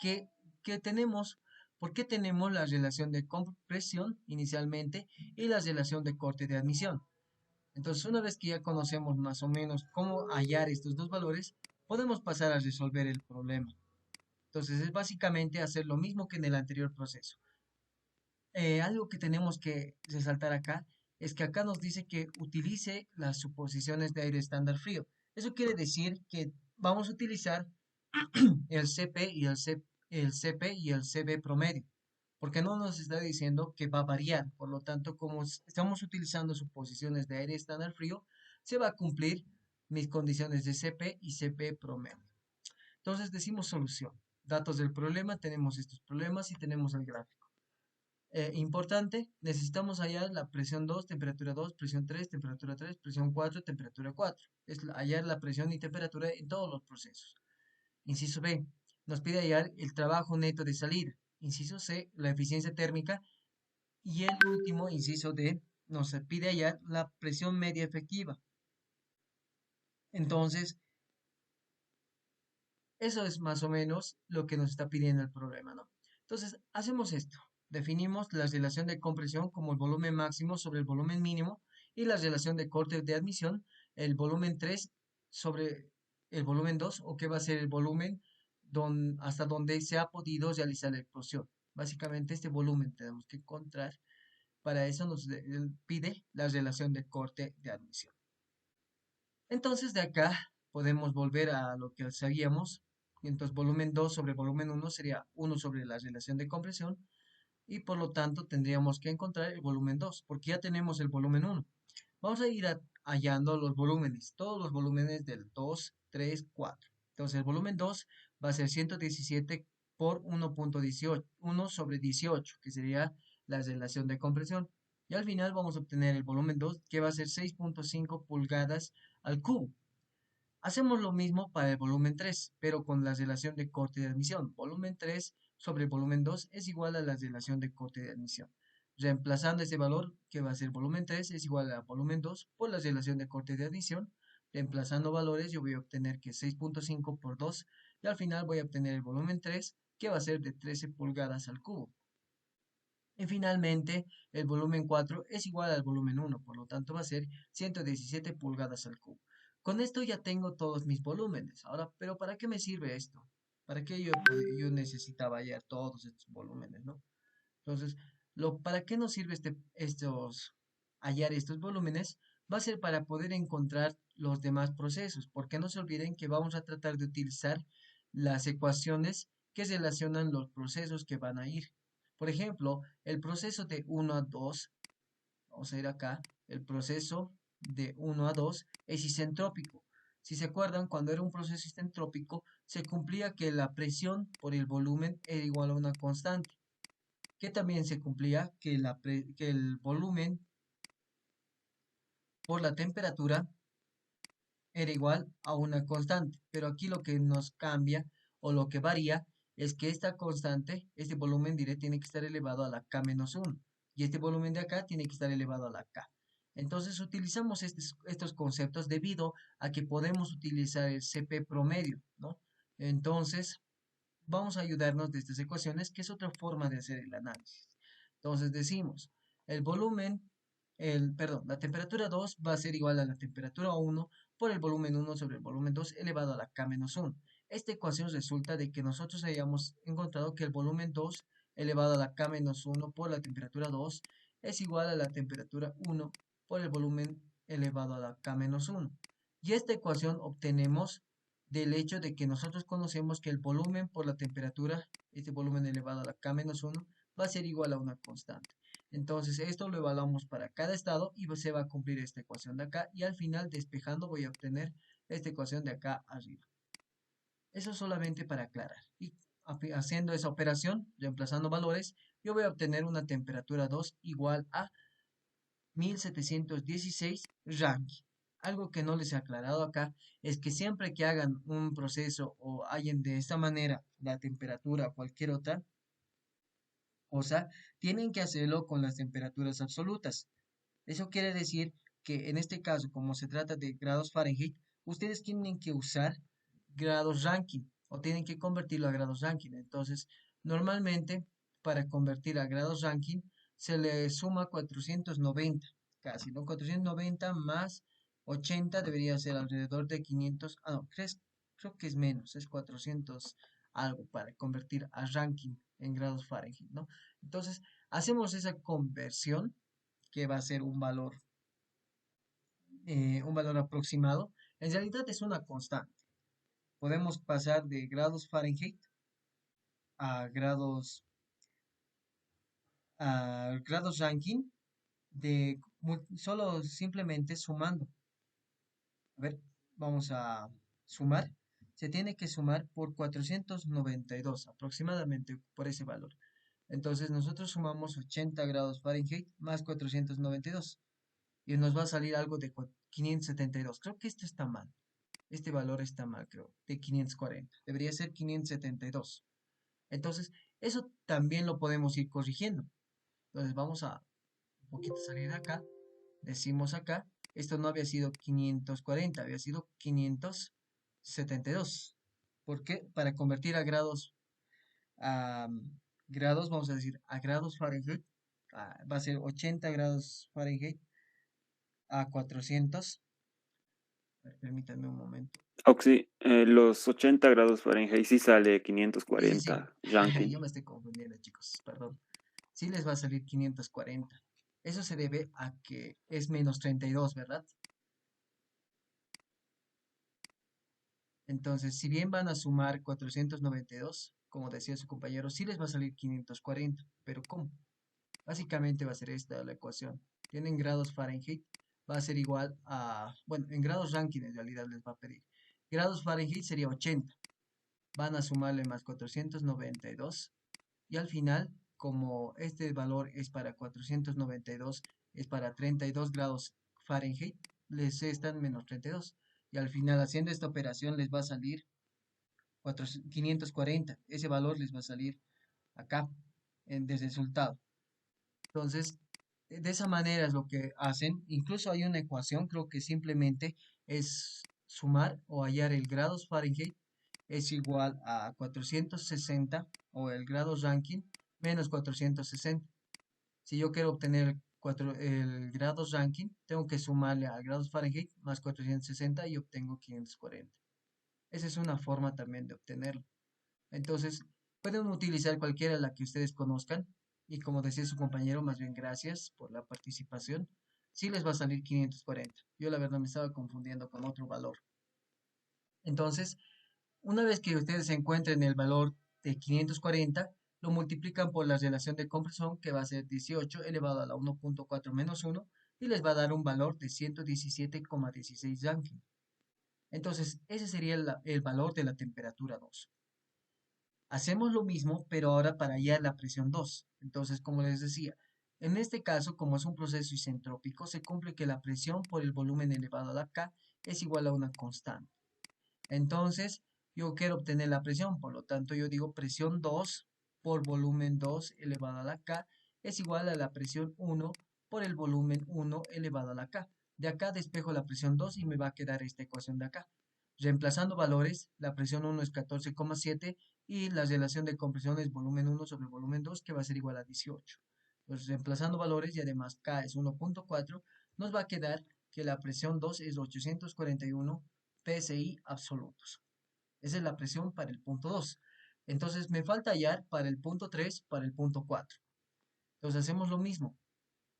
Speaker 1: que, que tenemos, por qué tenemos la relación de compresión inicialmente y la relación de corte de admisión. Entonces, una vez que ya conocemos más o menos cómo hallar estos dos valores, podemos pasar a resolver el problema. Entonces, es básicamente hacer lo mismo que en el anterior proceso. Algo que tenemos que resaltar acá es que acá nos dice que utilice las suposiciones de aire estándar frío. Eso quiere decir que vamos a utilizar el CP y el CP y el CB promedio, porque no nos está diciendo que va a variar. Por lo tanto, como estamos utilizando suposiciones de aire estándar frío, se va a cumplir mis condiciones de CP y CP promedio. Entonces decimos solución. Datos del problema, tenemos estos problemas y tenemos el gráfico. Importante, necesitamos hallar la presión 2, temperatura 2, presión 3, temperatura 3, presión 4, temperatura 4. Es hallar la presión y temperatura en todos los procesos. Inciso B, nos pide hallar el trabajo neto de salida. Inciso C, la eficiencia térmica. Y el último, inciso D, nos pide hallar la presión media efectiva. Entonces, eso es más o menos lo que nos está pidiendo el problema, ¿no? Entonces, hacemos esto. Definimos la relación de compresión como el volumen máximo sobre el volumen mínimo y la relación de corte de admisión, el volumen 3 sobre el volumen 2, o que va a ser el volumen hasta donde se ha podido realizar la explosión. Básicamente este volumen tenemos que encontrar. Para eso nos pide la relación de corte de admisión. Entonces de acá podemos volver a lo que sabíamos. Entonces volumen 2 sobre volumen 1 sería 1 sobre la relación de compresión y por lo tanto tendríamos que encontrar el volumen 2 porque ya tenemos el volumen 1. Vamos a ir hallando los volúmenes, todos los volúmenes del 2, 3, 4. Entonces el volumen 2 va a ser 117 por 1.18, 1 sobre 18, que sería la relación de compresión. Y al final vamos a obtener el volumen 2, que va a ser 6.5 pulgadas al cubo. Hacemos lo mismo para el volumen 3, pero con la relación de corte de admisión. Volumen 3 sobre volumen 2 es igual a la relación de corte de admisión. Reemplazando ese valor, que va a ser volumen 3, es igual a volumen 2 por la relación de corte de admisión. Reemplazando valores, yo voy a obtener que 6.5 por 2 y al final voy a obtener el volumen 3, que va a ser de 13 pulgadas al cubo. Y finalmente, el volumen 4 es igual al volumen 1, por lo tanto va a ser 117 pulgadas al cubo. Con esto ya tengo todos mis volúmenes. Ahora, pero ¿para qué me sirve esto? ¿Para qué yo necesitaba ya todos estos volúmenes, ¿no? Entonces, ¿para qué nos sirve hallar estos volúmenes? Va a ser para poder encontrar los demás procesos, porque no se olviden que vamos a tratar de utilizar las ecuaciones que relacionan los procesos que van a ir. Por ejemplo, el proceso de 1 a 2, vamos a ir acá, el proceso de 1 a 2 es isentrópico. Si se acuerdan, cuando era un proceso isentrópico, se cumplía que la presión por el volumen era igual a una constante, que también se cumplía que el volumen por la temperatura era igual a una constante. Pero aquí lo que nos cambia o lo que varía es que esta constante, este volumen diré, tiene que estar elevado a la K menos 1. Y este volumen de acá tiene que estar elevado a la K. Entonces utilizamos estos conceptos debido a que podemos utilizar el CP promedio, ¿no? Entonces, vamos a ayudarnos de estas ecuaciones, que es otra forma de hacer el análisis. Entonces decimos, el volumen, perdón, la temperatura 2 va a ser igual a la temperatura 1 por el volumen 1 sobre el volumen 2 elevado a la K menos 1. Esta ecuación resulta de que nosotros hayamos encontrado que el volumen 2 elevado a la K menos 1 por la temperatura 2 es igual a la temperatura 1 por el volumen elevado a la K menos 1. Y esta ecuación obtenemos del hecho de que nosotros conocemos que el volumen por la temperatura, este volumen elevado a la K-1, va a ser igual a una constante. Entonces esto lo evaluamos para cada estado y se va a cumplir esta ecuación de acá y al final despejando voy a obtener esta ecuación de acá arriba. Eso solamente para aclarar. Y haciendo esa operación, reemplazando valores, yo voy a obtener una temperatura 2 igual a 1716 Rankine. Algo que no les he aclarado acá es que siempre que hagan un proceso o hallen de esta manera la temperatura o cualquier otra cosa, tienen que hacerlo con las temperaturas absolutas. Eso quiere decir que en este caso, como se trata de grados Fahrenheit, ustedes tienen que usar grados Rankine o tienen que convertirlo a grados Rankine. Entonces, normalmente para convertir a grados Rankine se le suma 490, casi, ¿no? 490 más 80 debería ser alrededor de 500. Ah, no, creo que es menos, es 400 algo para convertir a Rankine en grados Fahrenheit, ¿no? Entonces, hacemos esa conversión que va a ser un valor aproximado. En realidad es una constante. Podemos pasar de grados Fahrenheit a grados Rankine solo simplemente sumando. A ver, vamos a sumar. Se tiene que sumar por 492 aproximadamente por ese valor. Entonces nosotros sumamos 80 grados Fahrenheit más 492 y nos va a salir algo de 572. Creo que esto está mal. Este valor está mal, creo, de 540. Debería ser 572. Entonces, eso también lo podemos ir corrigiendo. Entonces, vamos a un poquito salir de acá. Decimos acá, esto no había sido 540, había sido 572. ¿Por qué? Para convertir a grados, vamos a decir, a grados Fahrenheit, va a ser 80 grados Fahrenheit a 400. A ver, permítanme un momento.
Speaker 2: Oxi, los 80 grados Fahrenheit sí sale
Speaker 1: Sí, sí, sí.
Speaker 2: 540 Rankine.
Speaker 1: Yo me estoy confundiendo, chicos, perdón. Sí les va a salir 540. Eso se debe a que es menos 32, ¿verdad? Entonces, si bien van a sumar 492, como decía su compañero, sí les va a salir 540. ¿Pero cómo? Básicamente va a ser esta la ecuación. Tienen grados Fahrenheit, va a ser igual a, bueno, en grados Rankine en realidad les va a pedir. Grados Fahrenheit sería 80. Van a sumarle más 492 y al final, como este valor es para 492, es para 32 grados Fahrenheit, les están menos 32. Y al final, haciendo esta operación, les va a salir 540. Ese valor les va a salir acá, de resultado. Entonces, de esa manera es lo que hacen. Incluso hay una ecuación, creo que simplemente es sumar o hallar el grados Fahrenheit es igual a 460 o el grado Rankine menos 460. Si yo quiero obtener el grados Rankine, tengo que sumarle a grados Fahrenheit más 460 y obtengo 540. Esa es una forma también de obtenerlo. Entonces, pueden utilizar cualquiera la que ustedes conozcan. Y como decía su compañero, más bien gracias por la participación. Sí les va a salir 540. Yo la verdad me estaba confundiendo con otro valor. Entonces, una vez que ustedes encuentren el valor de 540, lo multiplican por la relación de compresión, que va a ser 18 elevado a la 1.4 menos 1, y les va a dar un valor de 117,16 Rankine. Entonces, ese sería el valor de la temperatura 2. Hacemos lo mismo, pero ahora para hallar la presión 2. Entonces, como les decía, en este caso, como es un proceso isentrópico, se cumple que la presión por el volumen elevado a la K es igual a una constante. Entonces, yo quiero obtener la presión, por lo tanto, yo digo presión 2 por volumen 2 elevado a la K es igual a la presión 1 por el volumen 1 elevado a la K. De acá despejo la presión 2 y me va a quedar esta ecuación de acá. Reemplazando valores, la presión 1 es 14,7 y la relación de compresión es volumen 1 sobre volumen 2, que va a ser igual a 18. Entonces, reemplazando valores y además K es 1.4, nos va a quedar que la presión 2 es 841 PSI absolutos. Esa es la presión para el punto 2. Entonces, me falta hallar para el punto 3, para el punto 4. Entonces, hacemos lo mismo.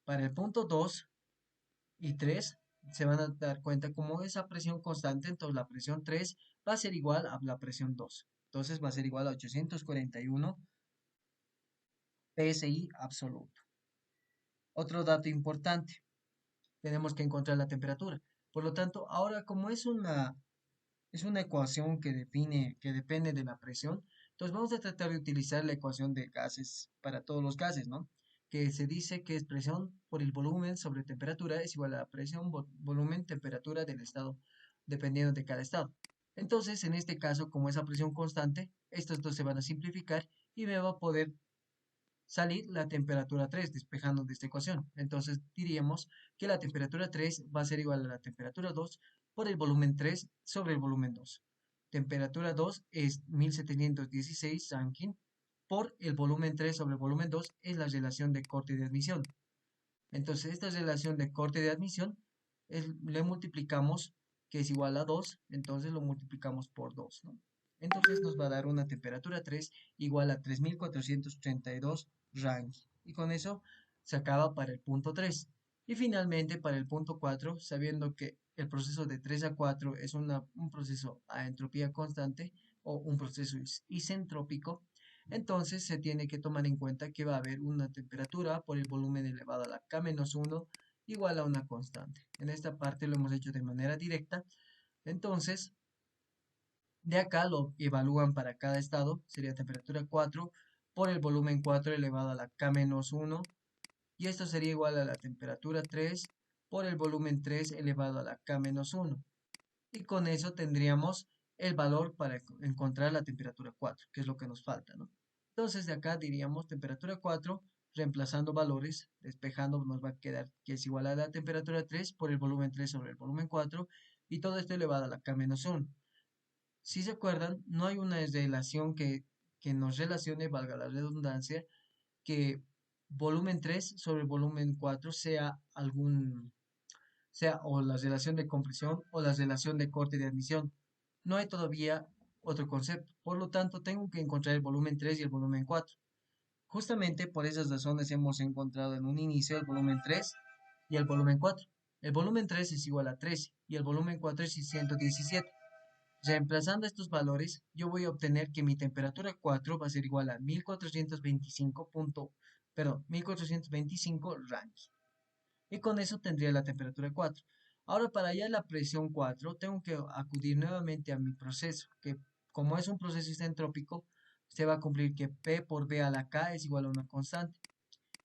Speaker 1: Para el punto 2 y 3 se van a dar cuenta como esa presión constante, entonces la presión 3 va a ser igual a la presión 2. Entonces va a ser igual a 841 PSI absoluto. Otro dato importante, tenemos que encontrar la temperatura. Por lo tanto, ahora como es una ecuación que depende de la presión, entonces vamos a tratar de utilizar la ecuación de gases para todos los gases, ¿no? Que se dice que es presión por el volumen sobre temperatura es igual a la presión, volumen, temperatura del estado, dependiendo de cada estado. Entonces, en este caso, como esa presión constante, estos dos se van a simplificar y me va a poder salir la temperatura 3 despejando de esta ecuación. Entonces, diríamos que la temperatura 3 va a ser igual a la temperatura 2 por el volumen 3 sobre el volumen 2. Temperatura 2 es 1716 Rankine por el volumen 3 sobre el volumen 2 es la relación de corte de admisión. Entonces, esta relación de corte de admisión le multiplicamos, que es igual a 2, entonces lo multiplicamos por 2, ¿no? Entonces nos va a dar una temperatura 3 igual a 3432 Rankine. Y con eso se acaba para el punto 3. Y finalmente para el punto 4, sabiendo que el proceso de 3 a 4 es un proceso a entropía constante o un proceso isentrópico, entonces se tiene que tomar en cuenta que va a haber una temperatura por el volumen elevado a la K-1 igual a una constante. En esta parte lo hemos hecho de manera directa. Entonces, de acá lo evalúan para cada estado, sería temperatura 4 por el volumen 4 elevado a la K-1, y esto sería igual a la temperatura 3 por el volumen 3 elevado a la K-1. Y con eso tendríamos el valor para encontrar la temperatura 4, que es lo que nos falta, ¿no? Entonces de acá diríamos temperatura 4, reemplazando valores, despejando, nos va a quedar que es igual a la temperatura 3 por el volumen 3 sobre el volumen 4, y todo esto elevado a la K-1. Si se acuerdan, no hay una relación que nos relacione, valga la redundancia, que volumen 3 sobre volumen 4 sea o la relación de compresión o la relación de corte de admisión. No hay todavía otro concepto. Por lo tanto, tengo que encontrar el volumen 3 y el volumen 4. Justamente por esas razones hemos encontrado en un inicio el volumen 3 y el volumen 4. El volumen 3 es igual a 13 y el volumen 4 es 117. Reemplazando estos valores, yo voy a obtener que mi temperatura 4 va a ser igual a 1425 Rankine. Y con eso tendría la temperatura 4. Ahora, para hallar la presión 4, tengo que acudir nuevamente a mi proceso, que como es un proceso isentrópico, se va a cumplir que P por B a la K es igual a una constante.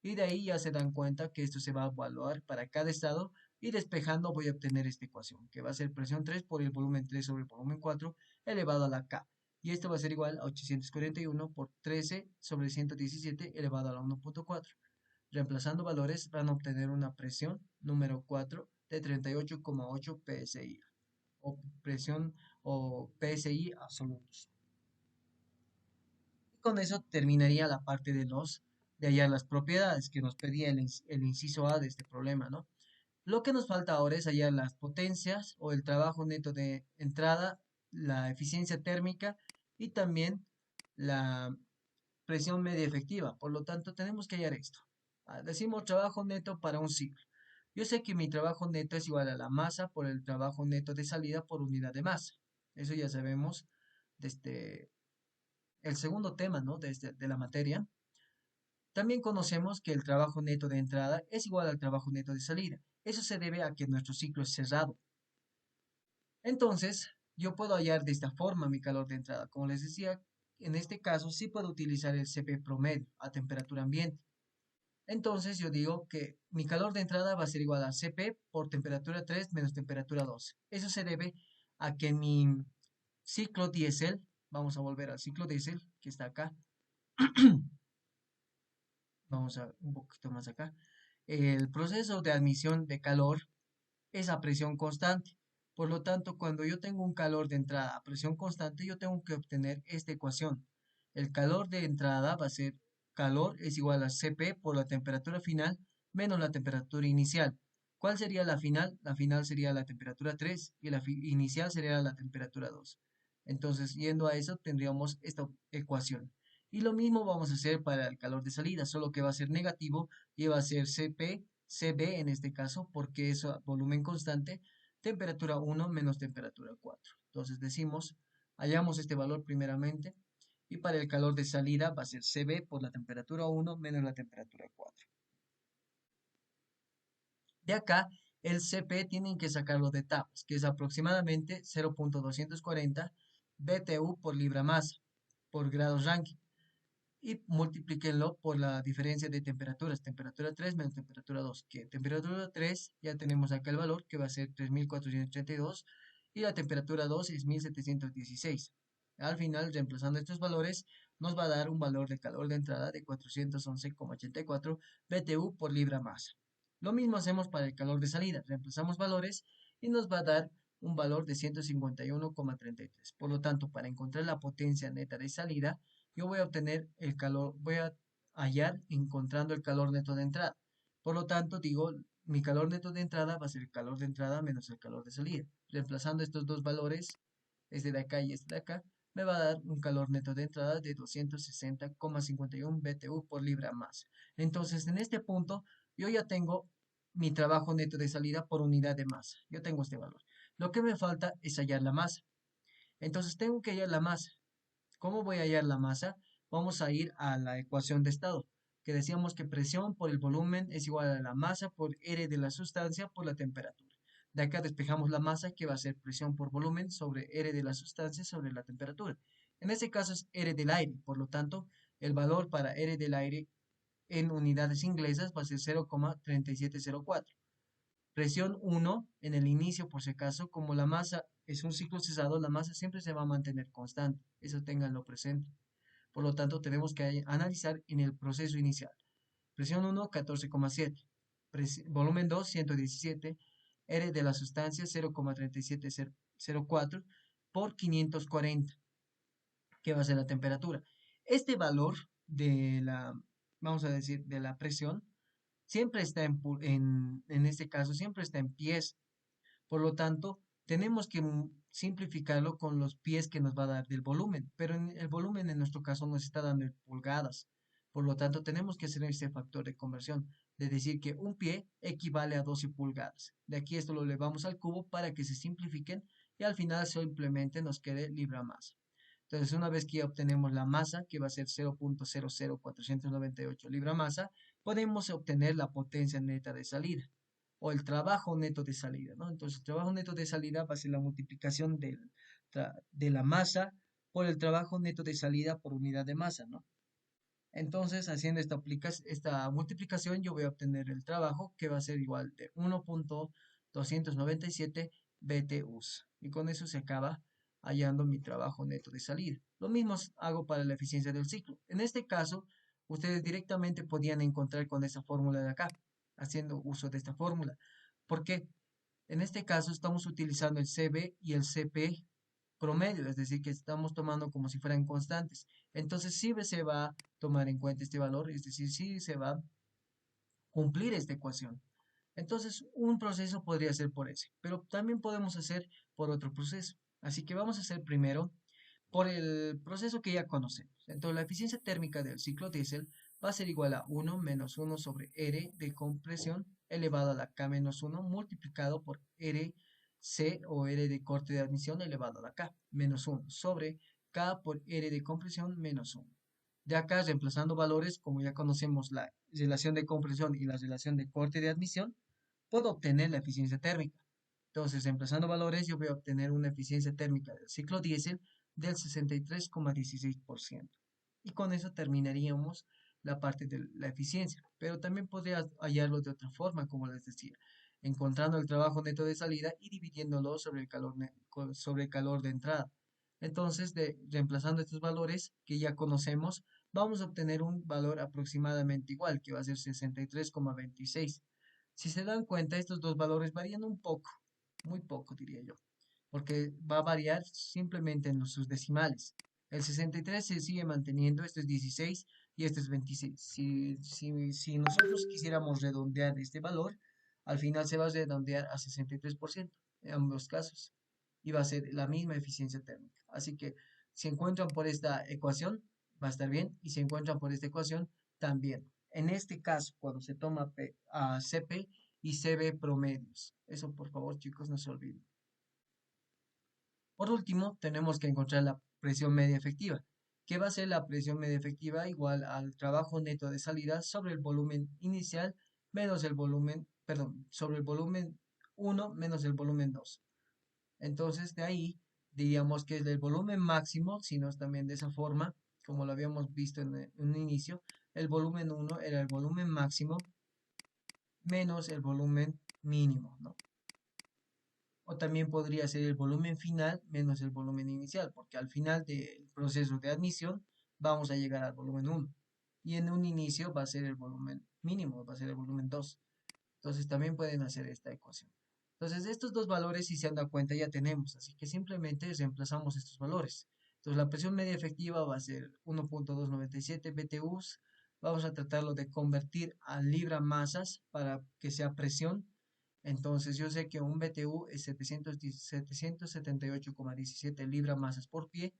Speaker 1: Y de ahí ya se dan cuenta que esto se va a evaluar para cada estado y despejando voy a obtener esta ecuación, que va a ser presión 3 por el volumen 3 sobre el volumen 4 elevado a la K. Y esto va a ser igual a 841 por 13 sobre 117 elevado a la 1.4. Reemplazando valores van a obtener una presión número 4 de 38,8 PSI o presión o PSI absolutos. Y con eso terminaría la parte de los de hallar las propiedades que nos pedía el inciso A de este problema, ¿no? Lo que nos falta ahora es hallar las potencias o el trabajo neto de entrada, la eficiencia térmica y también la presión media efectiva. Por lo tanto, tenemos que hallar esto. Decimos trabajo neto para un ciclo. Yo sé que mi trabajo neto es igual a la masa por el trabajo neto de salida por unidad de masa. Eso ya sabemos desde el segundo tema, ¿no? De la materia. También conocemos que el trabajo neto de entrada es igual al trabajo neto de salida. Eso se debe a que nuestro ciclo es cerrado. Entonces, yo puedo hallar de esta forma mi calor de entrada. Como les decía, en este caso sí puedo utilizar el CP promedio a temperatura ambiente. Entonces, yo digo que mi calor de entrada va a ser igual a CP por temperatura 3 menos temperatura 2. Eso se debe a que mi ciclo diésel, vamos a volver al ciclo diésel, que está acá, vamos a un poquito más acá. El proceso de admisión de calor es a presión constante. Por lo tanto, cuando yo tengo un calor de entrada a presión constante, yo tengo que obtener esta ecuación. El calor de entrada va a ser calor es igual a Cp por la temperatura final menos la temperatura inicial. ¿Cuál sería la final? La final sería la temperatura 3 y la inicial sería la temperatura 2. Entonces, yendo a eso, tendríamos esta ecuación. Y lo mismo vamos a hacer para el calor de salida, solo que va a ser negativo y va a ser Cp CB en este caso, porque es volumen constante, temperatura 1 menos temperatura 4. Entonces decimos, hallamos este valor primeramente, y para el calor de salida va a ser CB por la temperatura 1 menos la temperatura 4. De acá, el CP tienen que sacarlo de etapas, que es aproximadamente 0.240 BTU por libra masa por grado Rankine y multiplíquenlo por la diferencia de temperaturas, temperatura 3 menos temperatura 2, que temperatura 3 ya tenemos acá el valor que va a ser 3432 y la temperatura 2 es 1716. Al final, reemplazando estos valores, nos va a dar un valor de calor de entrada de 411,84 BTU por libra masa. Lo mismo hacemos para el calor de salida, reemplazamos valores y nos va a dar un valor de 151,33. Por lo tanto, para encontrar la potencia neta de salida, yo voy a obtener el calor, voy a hallar encontrando el calor neto de entrada. Por lo tanto, digo, mi calor neto de entrada va a ser el calor de entrada menos el calor de salida. Reemplazando estos dos valores, este de acá y este de acá, me va a dar un calor neto de entrada de 260,51 BTU por libra más. Entonces, en este punto, yo ya tengo mi trabajo neto de salida por unidad de masa. Yo tengo este valor. Lo que me falta es hallar la masa. Entonces, tengo que hallar la masa. ¿Cómo voy a hallar la masa? Vamos a ir a la ecuación de estado, que decíamos que presión por el volumen es igual a la masa por R de la sustancia por la temperatura. De acá despejamos la masa, que va a ser presión por volumen sobre R de la sustancia sobre la temperatura. En este caso es R del aire, por lo tanto, el valor para R del aire en unidades inglesas va a ser 0,3704. Presión 1 en el inicio, por si acaso, como la masa es un ciclo cesado, la masa siempre se va a mantener constante. Eso ténganlo presente. Por lo tanto, tenemos que analizar en el proceso inicial. Presión 1, 14,7. Volumen 2, 117. R de la sustancia, 0,3704 por 540, que va a ser la temperatura. Este valor de la, vamos a decir, de la presión, siempre está en este caso, siempre está en pies. Por lo tanto, tenemos que simplificarlo con los pies que nos va a dar del volumen, pero en el volumen en nuestro caso nos está dando en pulgadas. Por lo tanto, tenemos que hacer este factor de conversión, de decir que un pie equivale a 12 pulgadas. De aquí esto lo elevamos al cubo para que se simplifiquen y al final simplemente nos quede libra masa. Entonces, una vez que ya obtenemos la masa, que va a ser 0.00498 libra masa, podemos obtener la potencia neta de salida o el trabajo neto de salida, ¿no? Entonces, el trabajo neto de salida va a ser la multiplicación de la masa por el trabajo neto de salida por unidad de masa, ¿no? Entonces, haciendo esta multiplicación, yo voy a obtener el trabajo que va a ser igual de 1.297 BTUs. Y con eso se acaba hallando mi trabajo neto de salida. Lo mismo hago para la eficiencia del ciclo. En este caso, ustedes directamente podían encontrar con esa fórmula de acá, haciendo uso de esta fórmula. Porque en este caso estamos utilizando el CB y el CP promedio, es decir, que estamos tomando como si fueran constantes. Entonces sí se va a tomar en cuenta este valor, es decir, sí se va a cumplir esta ecuación. Entonces, un proceso podría ser por ese, pero también podemos hacer por otro proceso. Así que vamos a hacer primero por el proceso que ya conocemos. Entonces, la eficiencia térmica del ciclo diésel va a ser igual a 1 menos 1 sobre R de compresión elevado a la K menos 1 multiplicado por R C o R de corte de admisión elevado a la K menos 1 sobre K por R de compresión menos 1. De acá, reemplazando valores, como ya conocemos la relación de compresión y la relación de corte de admisión, puedo obtener la eficiencia térmica. Entonces, reemplazando valores, yo voy a obtener una eficiencia térmica del ciclo diésel del 63,16%. Y con eso terminaríamos la parte de la eficiencia. Pero también podría hallarlo de otra forma, como les decía, encontrando el trabajo neto de salida y dividiéndolo sobre el calor, sobre el calor de entrada. Entonces, reemplazando estos valores que ya conocemos, vamos a obtener un valor aproximadamente igual, que va a ser 63,26. Si se dan cuenta, estos dos valores varían un poco, muy poco diría yo, porque va a variar simplemente en sus decimales. El 63 se sigue manteniendo, este es 16 y este es 26. Si nosotros quisiéramos redondear este valor, al final se va a redondear a 63% en ambos casos y va a ser la misma eficiencia térmica. Así que si encuentran por esta ecuación, va a estar bien, y si encuentran por esta ecuación, también. En este caso, cuando se toma a CP y CB promedios. Eso, por favor, chicos, no se olviden. Por último, tenemos que encontrar la presión media efectiva, que va a ser la presión media efectiva igual al trabajo neto de salida sobre el volumen inicial menos el volumen, perdón, sobre el volumen 1 menos el volumen 2. Entonces, de ahí diríamos que es el volumen máximo, si no es también de esa forma, como lo habíamos visto en un inicio, el volumen 1 era el volumen máximo menos el volumen mínimo, ¿no? O también podría ser el volumen final menos el volumen inicial, porque al final del proceso de admisión vamos a llegar al volumen 1. Y en un inicio va a ser el volumen mínimo, va a ser el volumen 2. Entonces también pueden hacer esta ecuación. Entonces estos dos valores, si se han dado cuenta, ya tenemos. Así que simplemente reemplazamos estos valores. Entonces la presión media efectiva va a ser 1,297 BTUs. Vamos a tratarlo de convertir a libra masas para que sea presión. Entonces yo sé que un BTU es 778,17 libra masas por pie.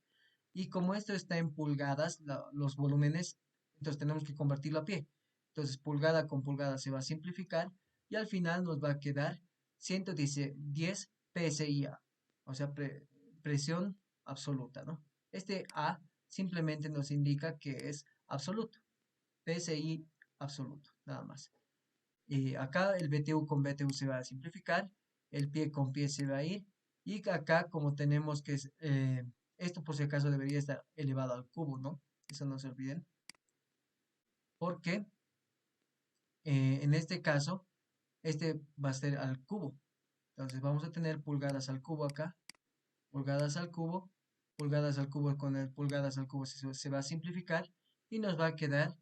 Speaker 1: Y como esto está en pulgadas, los volúmenes, entonces tenemos que convertirlo a pie. Entonces pulgada con pulgada se va a simplificar y al final nos va a quedar 110 PSIA, o sea, presión absoluta, ¿no? Este A simplemente nos indica que es absoluto, PSI absoluto, nada más. Acá el BTU con BTU se va a simplificar, el pie con pie se va a ir, y acá como tenemos que, esto por si acaso debería estar elevado al cubo, ¿no? Eso no se olviden, porque en este caso, este va a ser al cubo. Entonces vamos a tener pulgadas al cubo acá, pulgadas al cubo, pulgadas al cubo con el pulgadas al cubo se va a simplificar y nos va a quedar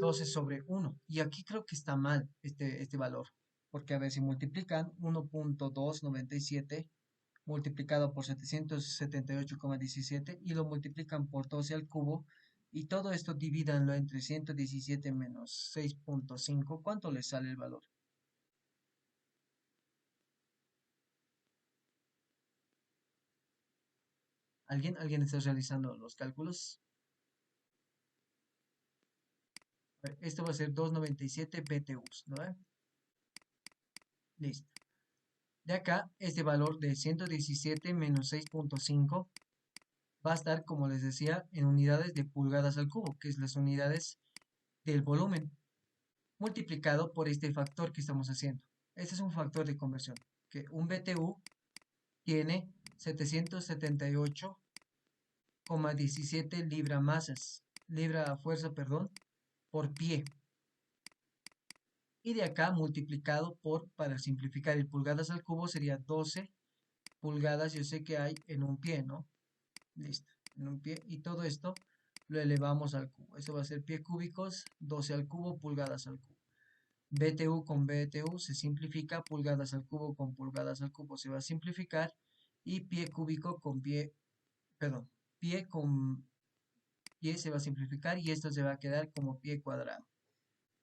Speaker 1: 12 sobre 1. Y aquí creo que está mal este valor, porque a ver si multiplican 1,297 multiplicado por 778,17 y lo multiplican por 12 al cubo y todo esto divídanlo entre 117 menos 6,5. ¿Cuánto les sale el valor? ¿Alguien está realizando los cálculos? A ver, esto va a ser 297 BTUs, ¿no? Listo. De acá, este valor de 117 menos 6,5 va a estar, como les decía, en unidades de pulgadas al cubo, que es las unidades del volumen, multiplicado por este factor que estamos haciendo. Este es un factor de conversión, que un BTU tiene 778,17 libra masas, libra fuerza, perdón, por pie. Y de acá multiplicado por, para simplificar el pulgadas al cubo, sería 12 pulgadas, yo sé que hay en un pie, ¿no? Listo, en un pie. Y todo esto lo elevamos al cubo. Eso va a ser pie cúbicos, 12 al cubo, pulgadas al cubo. BTU con BTU se simplifica, pulgadas al cubo con pulgadas al cubo se va a simplificar. Y pie cúbico con pie perdón, pie con pie se va a simplificar y esto se va a quedar como pie cuadrado.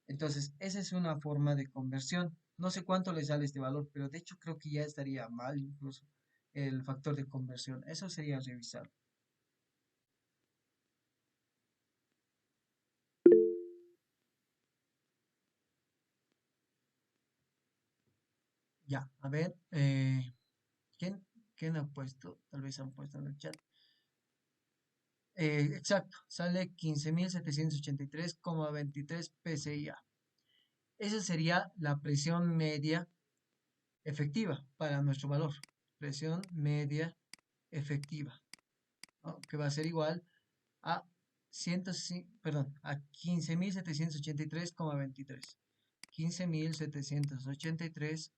Speaker 1: Entonces, esa es una forma de conversión. No sé cuánto le sale este valor, pero de hecho creo que ya estaría mal incluso el factor de conversión. Eso sería revisar. Ya, a ver, ¿quién, quién ha puesto? Tal vez han puesto en el chat. Exacto, sale 15.783,23 PSI. Esa sería la presión media efectiva para nuestro valor. Presión media efectiva, ¿no? Que va a ser igual a 15.783,23. 15.783,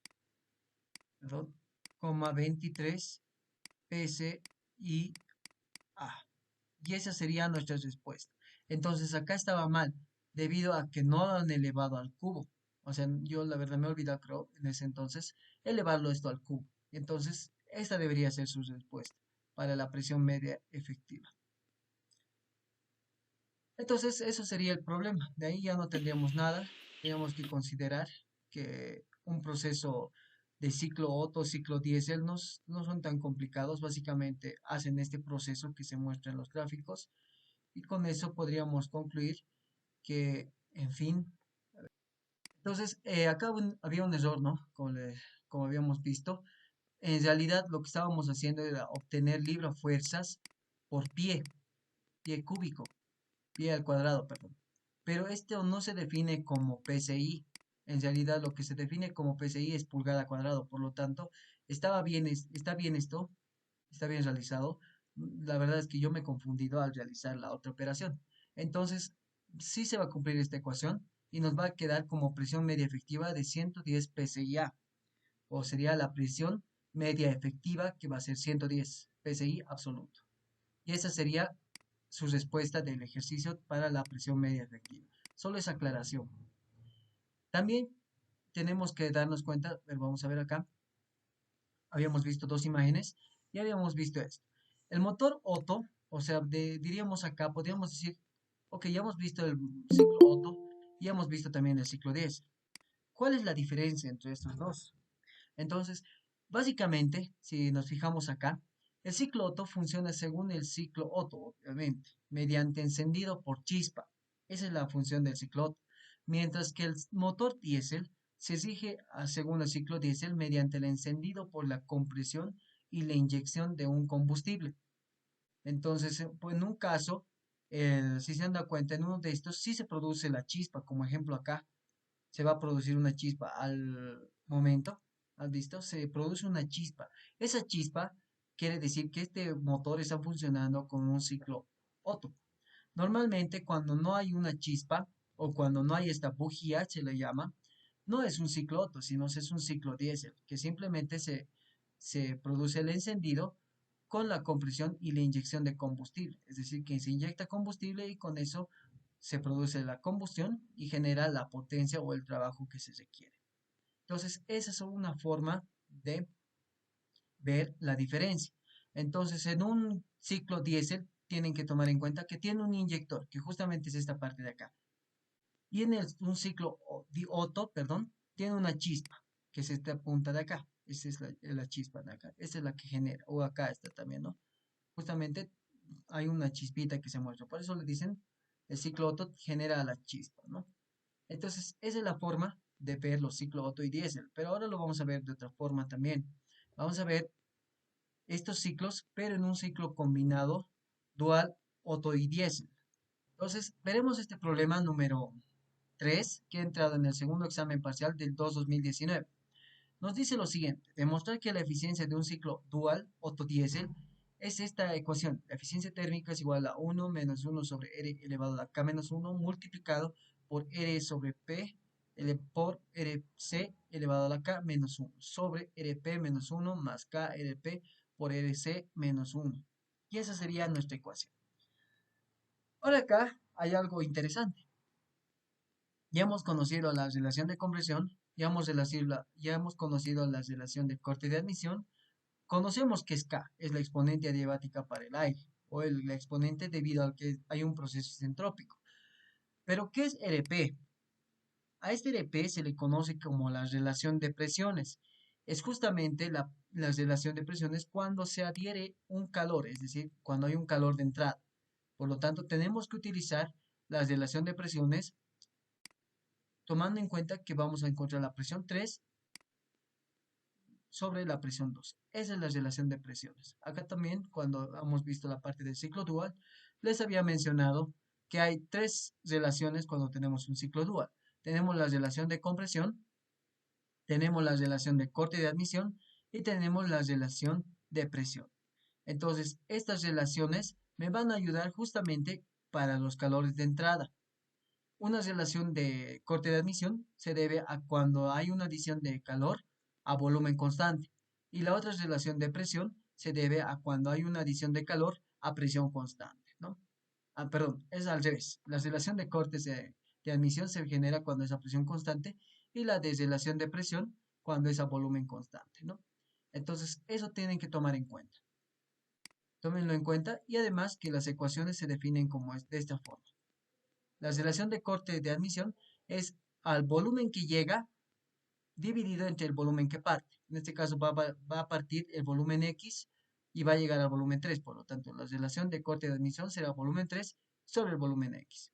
Speaker 1: perdón, 23 PSI. Y esa sería nuestra respuesta. Entonces acá estaba mal, debido a que no lo han elevado al cubo. O sea, yo la verdad me he olvidado, creo, en ese entonces, elevarlo esto al cubo. Entonces, esta debería ser su respuesta para la presión media efectiva. Entonces, eso sería el problema. De ahí ya no tendríamos nada. Tenemos que considerar que un proceso de ciclo Otto, ciclo diésel, no son tan complicados. Básicamente hacen este proceso que se muestra en los gráficos. Y con eso podríamos concluir que, en fin. Entonces, acá había un error, ¿no? Como habíamos visto. En realidad, lo que estábamos haciendo era obtener libra fuerzas por pie cúbico. Pie al cuadrado, perdón. Pero esto no se define como PSI. En realidad lo que se define como PSI es pulgada cuadrado. Por lo tanto, está bien esto, está bien realizado. La verdad es que yo me he confundido al realizar la otra operación. Entonces, sí se va a cumplir esta ecuación y nos va a quedar como presión media efectiva de 110 PSI, o sería la presión media efectiva que va a ser 110 PSI absoluto. Y esa sería su respuesta del ejercicio para la presión media efectiva. Solo esa aclaración. También tenemos que darnos cuenta, vamos a ver acá, habíamos visto dos imágenes y habíamos visto esto. El motor Otto, o sea, diríamos acá, podríamos decir, ok, ya hemos visto el ciclo Otto y hemos visto también el ciclo diésel. ¿Cuál es la diferencia entre estos dos? Entonces, básicamente, si nos fijamos acá, el ciclo Otto funciona según el ciclo Otto, obviamente, mediante encendido por chispa. Esa es la función del ciclo Otto. Mientras que el motor diésel se rige según el ciclo diésel mediante el encendido por la compresión y la inyección de un combustible. Entonces, pues en un caso, si se han dado cuenta, en uno de estos sí se produce la chispa, como ejemplo acá, se va a producir una chispa al momento, ¿has visto? Se produce una chispa. Esa chispa quiere decir que este motor está funcionando con un ciclo Otto. Normalmente cuando no hay una chispa o cuando no hay esta bujía, se le llama, no es un ciclo Otto, sino es un ciclo diésel, que simplemente se produce el encendido con la compresión y la inyección de combustible. Es decir, que se inyecta combustible y con eso se produce la combustión y genera la potencia o el trabajo que se requiere. Entonces, esa es una forma de ver la diferencia. Entonces, en un ciclo diésel, tienen que tomar en cuenta que tiene un inyector, que justamente es esta parte de acá. Y en un ciclo Otto, perdón, tiene una chispa, que es esta punta de acá. Esa es la chispa de acá. Esta es la que genera. O acá está también, ¿no? Justamente hay una chispita que se muestra. Por eso le dicen, el ciclo Otto genera la chispa, ¿no? Entonces, esa es la forma de ver los ciclos Otto y diésel. Pero ahora lo vamos a ver de otra forma también. Vamos a ver estos ciclos, pero en un ciclo combinado dual Otto y diésel. Entonces, veremos este problema número 3 que ha entrado en el segundo examen parcial del 2-2019. Nos dice lo siguiente: demostrar que la eficiencia de un ciclo dual Otto diésel es esta ecuación. La eficiencia térmica es igual a 1 menos 1 sobre R elevado a la K menos 1 multiplicado por R sobre P por RC elevado a la K menos 1 sobre RP menos 1 más KRP por RC menos 1. Y esa sería nuestra ecuación. Ahora acá hay algo interesante. Ya hemos conocido la relación de compresión, ya hemos conocido la relación de corte de admisión, conocemos que es K, es la exponente adiabática para el aire, o la exponente debido al que hay un proceso isentrópico. Pero, ¿qué es RP? A este RP se le conoce como la relación de presiones. Es justamente la relación de presiones cuando se adhiere un calor, es decir, cuando hay un calor de entrada. Por lo tanto, tenemos que utilizar la relación de presiones tomando en cuenta que vamos a encontrar la presión 3 sobre la presión 2. Esa es la relación de presiones. Acá también, cuando hemos visto la parte del ciclo dual, les había mencionado que hay tres relaciones cuando tenemos un ciclo dual. Tenemos la relación de compresión, tenemos la relación de corte de admisión y tenemos la relación de presión. Entonces, estas relaciones me van a ayudar justamente para los calores de entrada. Una relación de corte de admisión se debe a cuando hay una adición de calor a volumen constante. Y la otra relación de presión se debe a cuando hay una adición de calor a presión constante, ¿no? Perdón, es al revés. La relación de cortes de admisión se genera cuando es a presión constante y la desrelación de presión cuando es a volumen constante, ¿no? Entonces, eso tienen que tomar en cuenta. Tómenlo en cuenta y además que las ecuaciones se definen como de esta forma. La relación de corte de admisión es al volumen que llega dividido entre el volumen que parte. En este caso va a partir el volumen X y va a llegar al volumen 3. Por lo tanto, la relación de corte de admisión será volumen 3 sobre el volumen X.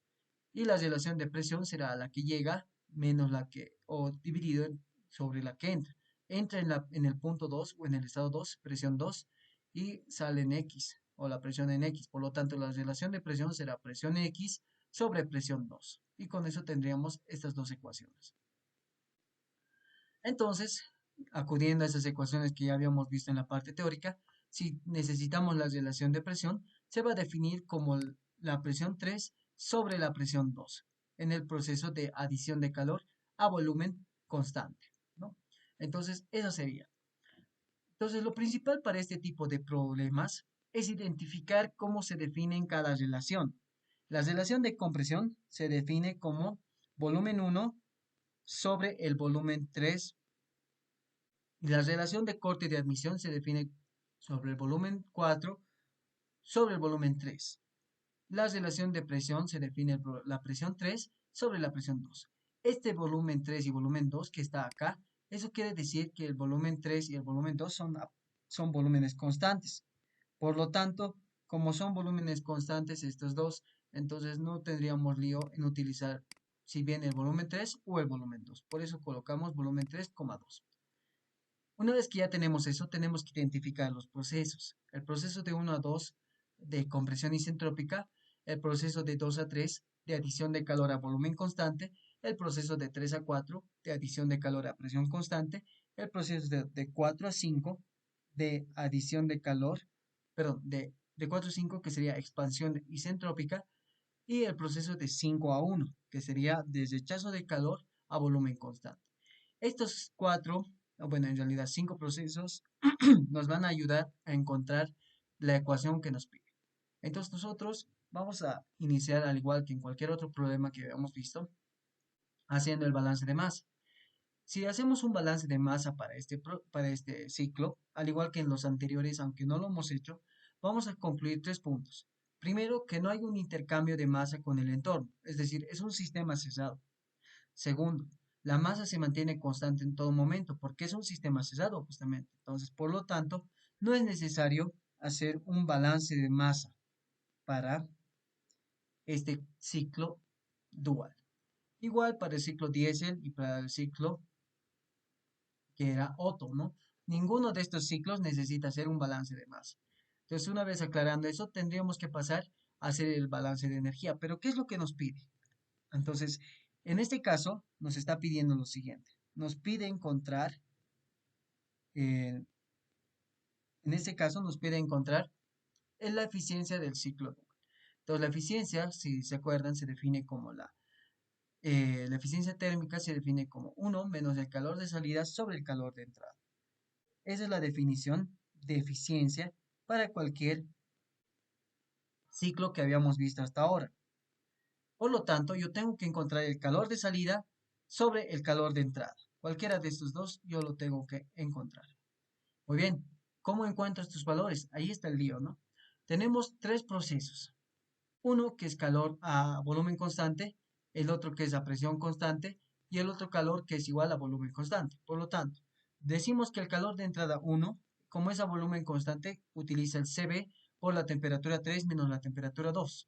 Speaker 1: Y la relación de presión será la que llega menos la que, o dividido sobre la que entra. Entra en el punto 2 o en el estado 2, presión 2, y sale en X, o la presión en X. Por lo tanto, la relación de presión será presión X sobre presión 2. Y con eso tendríamos estas dos ecuaciones. Entonces, acudiendo a esas ecuaciones que ya habíamos visto en la parte teórica, si necesitamos la relación de presión, se va a definir como la presión 3 sobre la presión 2 en el proceso de adición de calor a volumen constante, ¿no? Entonces, eso sería. Entonces, lo principal para este tipo de problemas es identificar cómo se define cada relación. La relación de compresión se define como volumen 1 sobre el volumen 3 y la relación de corte de admisión se define sobre el volumen 4 sobre el volumen 3. La relación de presión se define la presión 3 sobre la presión 2. Este volumen 3 y volumen 2 que está acá, eso quiere decir que el volumen 3 y el volumen 2 son volúmenes constantes. Por lo tanto, como son volúmenes constantes estos dos, entonces no tendríamos lío en utilizar si bien el volumen 3 o el volumen 2. Por eso colocamos volumen 3,2. Una vez que ya tenemos eso, tenemos que identificar los procesos. El proceso de 1 a 2 de compresión isentrópica, el proceso de 2 a 3 de adición de calor a volumen constante, el proceso de 3 a 4 de adición de calor a presión constante, el proceso de 4 a 5 de adición de calor, perdón, de 4 a 5 que sería expansión isentrópica y el proceso de 5 a 1 que sería de rechazo de calor a volumen constante. Estos cuatro, bueno, en realidad cinco procesos nos van a ayudar a encontrar la ecuación que nos pide. Entonces nosotros vamos a iniciar, al igual que en cualquier otro problema que habíamos visto, haciendo el balance de masa. Si hacemos un balance de masa para este ciclo, al igual que en los anteriores, aunque no lo hemos hecho, vamos a concluir tres puntos. Primero, que no hay un intercambio de masa con el entorno, es decir, es un sistema cerrado. Segundo, la masa se mantiene constante en todo momento porque es un sistema cerrado justamente. Entonces, por lo tanto, no es necesario hacer un balance de masa para este ciclo dual. Igual para el ciclo diésel y para el ciclo que era Otto, ¿no? Ninguno de estos ciclos necesita hacer un balance de masa. Entonces, una vez aclarando eso, tendríamos que pasar a hacer el balance de energía. Pero, ¿qué es lo que nos pide? Entonces, en este caso, nos está pidiendo lo siguiente. Nos pide encontrar, eh, en este caso, nos pide encontrar la eficiencia del ciclo dual. Entonces, la eficiencia, si se acuerdan, se define como la eficiencia térmica se define como 1 menos el calor de salida sobre el calor de entrada. Esa es la definición de eficiencia para cualquier ciclo que habíamos visto hasta ahora. Por lo tanto, yo tengo que encontrar el calor de salida sobre el calor de entrada. Cualquiera de estos dos yo lo tengo que encontrar. Muy bien. ¿Cómo encuentro estos valores? Ahí está el lío, ¿no? Tenemos tres procesos. Uno que es calor a volumen constante, el otro que es a presión constante y el otro calor que es igual a volumen constante. Por lo tanto, decimos que el calor de entrada 1, como es a volumen constante, utiliza el CB por la temperatura 3 menos la temperatura 2.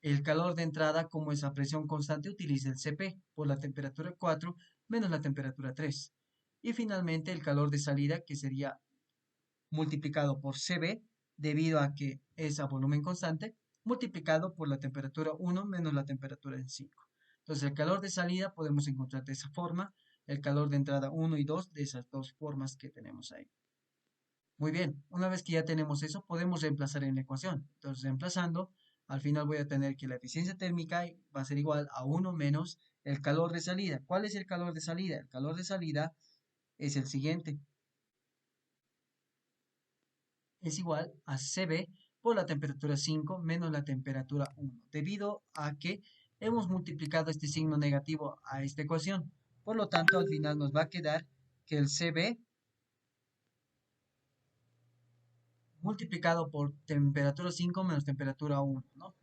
Speaker 1: El calor de entrada, como es a presión constante, utiliza el CP por la temperatura 4 menos la temperatura 3. Y finalmente el calor de salida, que sería multiplicado por CB, debido a que es a volumen constante, multiplicado por la temperatura 1 menos la temperatura en 5. Entonces el calor de salida podemos encontrar de esa forma, el calor de entrada 1 y 2 de esas dos formas que tenemos ahí. Muy bien, una vez que ya tenemos eso, podemos reemplazar en la ecuación. Entonces, reemplazando, al final voy a tener que la eficiencia térmica va a ser igual a 1 menos el calor de salida. ¿Cuál es el calor de salida? El calor de salida es el siguiente. Es igual a CB por la temperatura 5 menos la temperatura 1, debido a que hemos multiplicado este signo negativo a esta ecuación. Por lo tanto, al final nos va a quedar que el CB multiplicado por temperatura 5 menos temperatura 1, ¿no?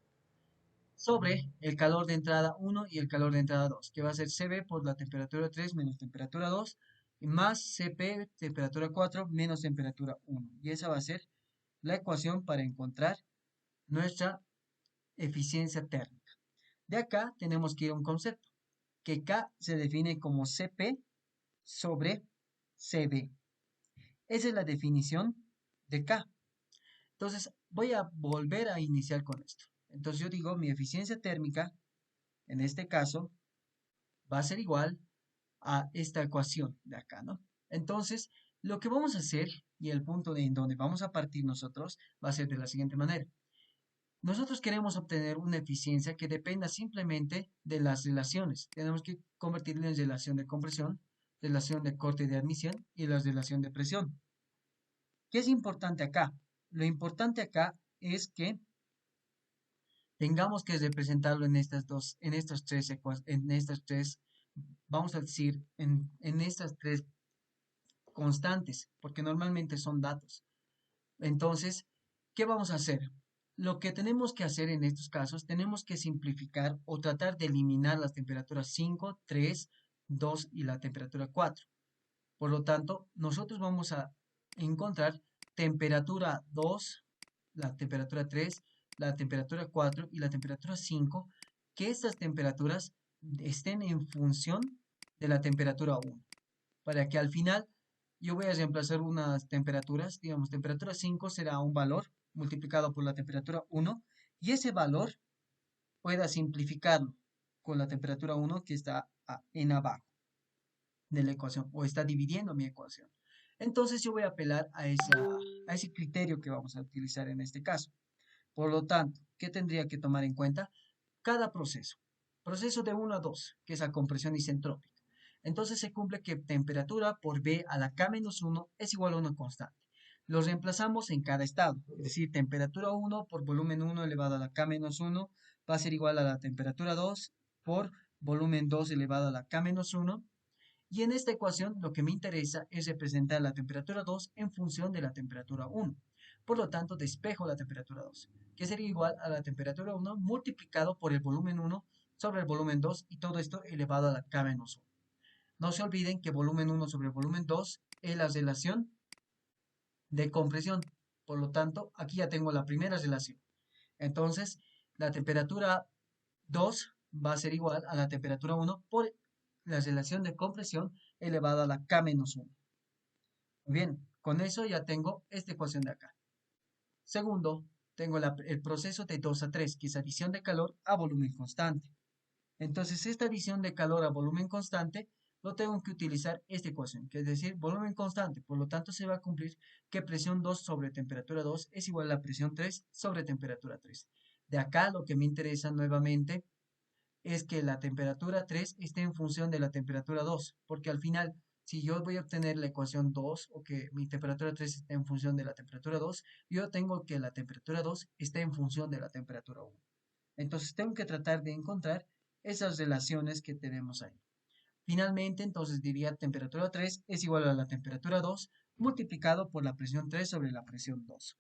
Speaker 1: Sobre el calor de entrada 1 y el calor de entrada 2, que va a ser CB por la temperatura 3 menos temperatura 2, y más CP temperatura 4 menos temperatura 1. Y esa va a ser la ecuación para encontrar nuestra eficiencia térmica. De acá tenemos que ir a un concepto, que K se define como CP sobre CB. Esa es la definición de K. Entonces, voy a volver a iniciar con esto. Entonces, yo digo, mi eficiencia térmica, en este caso, va a ser igual a esta ecuación de acá, ¿no? Entonces, lo que vamos a hacer, y el punto en donde vamos a partir nosotros, va a ser de la siguiente manera. Nosotros queremos obtener una eficiencia que dependa simplemente de las relaciones. Tenemos que convertirla en relación de compresión, relación de corte de admisión y la relación de presión. ¿Qué es importante acá? Lo importante acá es que tengamos que representarlo en estas tres, vamos a decir, en estas tres constantes, porque normalmente son datos. Entonces, ¿qué vamos a hacer? Lo que tenemos que hacer en estos casos, tenemos que simplificar o tratar de eliminar las temperaturas 5, 3, 2 y la temperatura 4. Por lo tanto, nosotros vamos a encontrar temperatura 2, la temperatura 3, la temperatura 4 y la temperatura 5, que estas temperaturas estén en función de la temperatura 1, para que al final yo voy a reemplazar unas temperaturas, digamos, temperatura 5 será un valor multiplicado por la temperatura 1 y ese valor pueda simplificarlo con la temperatura 1 que está en abajo de la ecuación o está dividiendo mi ecuación. Entonces yo voy a apelar a ese criterio que vamos a utilizar en este caso. Por lo tanto, ¿qué tendría que tomar en cuenta? Cada proceso. Proceso de 1 a 2, que es la compresión isentrópica. Entonces se cumple que temperatura por B a la K-1 es igual a una constante. Los reemplazamos en cada estado, es decir, temperatura 1 por volumen 1 elevado a la K-1 va a ser igual a la temperatura 2 por volumen 2 elevado a la K-1. Y en esta ecuación lo que me interesa es representar la temperatura 2 en función de la temperatura 1. Por lo tanto, despejo la temperatura 2, que sería igual a la temperatura 1 multiplicado por el volumen 1 sobre el volumen 2 y todo esto elevado a la K-1. No se olviden que volumen 1 sobre volumen 2 es la relación de compresión. Por lo tanto, aquí ya tengo la primera relación. Entonces, la temperatura 2 va a ser igual a la temperatura 1 por la relación de compresión elevada a la K-1. Bien, con eso ya tengo esta ecuación de acá. Segundo, tengo el proceso de 2 a 3, que es adición de calor a volumen constante. Entonces, esta adición de calor a volumen constante lo tengo que utilizar esta ecuación, que es decir, volumen constante. Por lo tanto, se va a cumplir que presión 2 sobre temperatura 2 es igual a la presión 3 sobre temperatura 3. De acá lo que me interesa nuevamente es que la temperatura 3 esté en función de la temperatura 2, porque al final, si yo voy a obtener la ecuación 2, o que mi temperatura 3 esté en función de la temperatura 2, yo tengo que la temperatura 2 esté en función de la temperatura 1. Entonces tengo que tratar de encontrar esas relaciones que tenemos ahí. Finalmente, entonces diría temperatura 3 es igual a la temperatura 2 multiplicado por la presión 3 sobre la presión 2.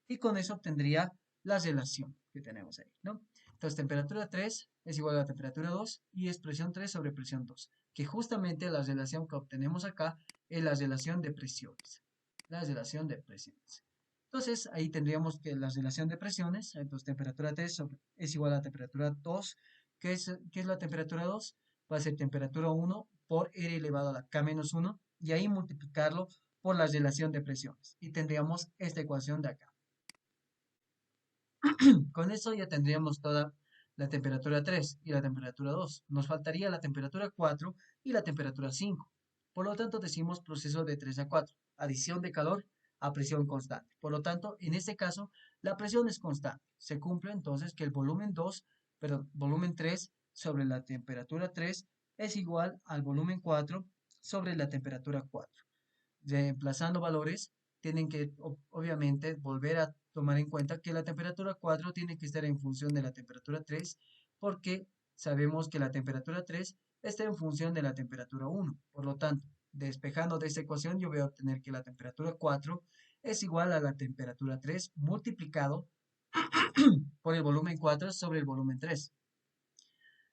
Speaker 1: Y con eso obtendría la relación que tenemos ahí, ¿no? Entonces, temperatura 3 es igual a la temperatura 2 y es presión 3 sobre presión 2, que justamente la relación que obtenemos acá es la relación de presiones. La relación de presiones. Entonces, ahí tendríamos que la relación de presiones, entonces temperatura 3 es igual a temperatura 2, ¿qué es la temperatura 2? Va a ser temperatura 1 por R elevado a la K menos 1, y ahí multiplicarlo por la relación de presiones. Y tendríamos esta ecuación de acá. Con eso ya tendríamos toda la temperatura 3 y la temperatura 2. Nos faltaría la temperatura 4 y la temperatura 5. Por lo tanto, decimos proceso de 3 a 4, adición de calor a presión constante. Por lo tanto, en este caso, la presión es constante. Se cumple entonces que el volumen 3 sobre la temperatura 3 es igual al volumen 4 sobre la temperatura 4. Reemplazando valores, tienen que obviamente volver a tomar en cuenta que la temperatura 4 tiene que estar en función de la temperatura 3, porque sabemos que la temperatura 3 está en función de la temperatura 1. Por lo tanto, despejando de esta ecuación, yo voy a obtener que la temperatura 4 es igual a la temperatura 3 multiplicado por el volumen 4 sobre el volumen 3.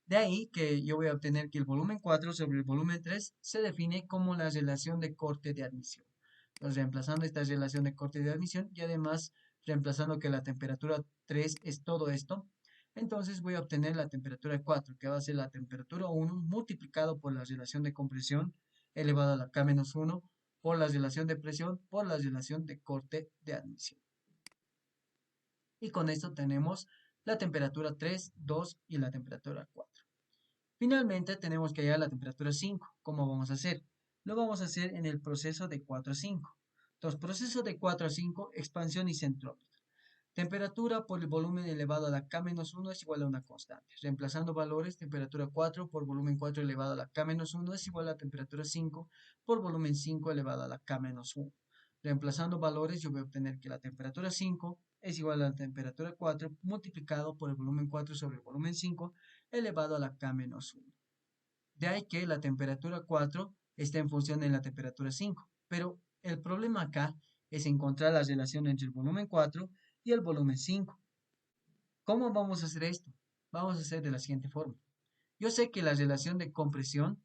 Speaker 1: De ahí que yo voy a obtener que el volumen 4 sobre el volumen 3 se define como la relación de corte de admisión. Entonces, reemplazando esta relación de corte de admisión y además reemplazando que la temperatura 3 es todo esto, entonces voy a obtener la temperatura 4, que va a ser la temperatura 1 multiplicado por la relación de compresión elevado a la K-1 por la relación de presión por la relación de corte de admisión. Y con esto tenemos la temperatura 3, 2 y la temperatura 4. Finalmente tenemos que hallar la temperatura 5. ¿Cómo vamos a hacer? Lo vamos a hacer en el proceso de 4 a 5. Entonces, proceso de 4 a 5, expansión isentrópica. Temperatura por el volumen elevado a la K-1 es igual a una constante. Reemplazando valores, temperatura 4 por volumen 4 elevado a la K-1 es igual a temperatura 5 por volumen 5 elevado a la K-1. Reemplazando valores, yo voy a obtener que la temperatura 5 es igual a la temperatura 4 multiplicado por el volumen 4 sobre el volumen 5 elevado a la K-1. De ahí que la temperatura 4 está en función de la temperatura 5. Pero el problema acá es encontrar la relación entre el volumen 4 y el volumen 5. ¿Cómo vamos a hacer esto? Vamos a hacer de la siguiente forma. Yo sé que la relación de compresión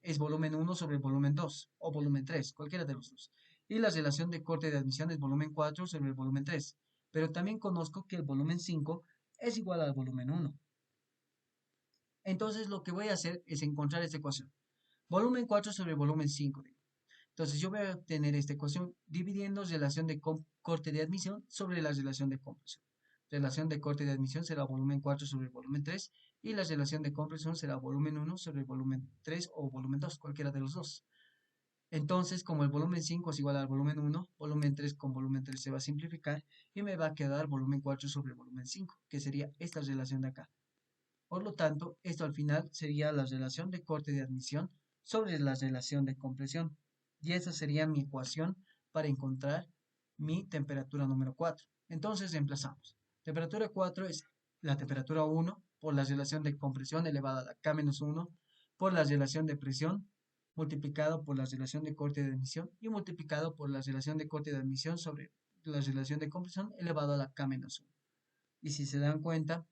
Speaker 1: es volumen 1 sobre volumen 2 o volumen 3, cualquiera de los dos. Y la relación de corte de admisión es volumen 4 sobre el volumen 3. Pero también conozco que el volumen 5 es igual al volumen 1. Entonces lo que voy a hacer es encontrar esta ecuación. Volumen 4 sobre volumen 5. Entonces yo voy a obtener esta ecuación dividiendo relación de corte de admisión sobre la relación de compresión. Relación de corte de admisión será volumen 4 sobre el volumen 3 y la relación de compresión será volumen 1 sobre el volumen 3 o volumen 2, cualquiera de los dos. Entonces, como el volumen 5 es igual al volumen 1, volumen 3 con volumen 3 se va a simplificar y me va a quedar volumen 4 sobre el volumen 5, que sería esta relación de acá. Por lo tanto, esto al final sería la relación de corte de admisión sobre la relación de compresión. Y esa sería mi ecuación para encontrar mi temperatura número 4. Entonces reemplazamos. Temperatura 4 es la temperatura 1 por la relación de compresión elevada a la K-1 por la relación de presión multiplicado por la relación de corte de admisión y multiplicado por la relación de corte de admisión sobre la relación de compresión elevado a la K-1. Y si se dan cuenta,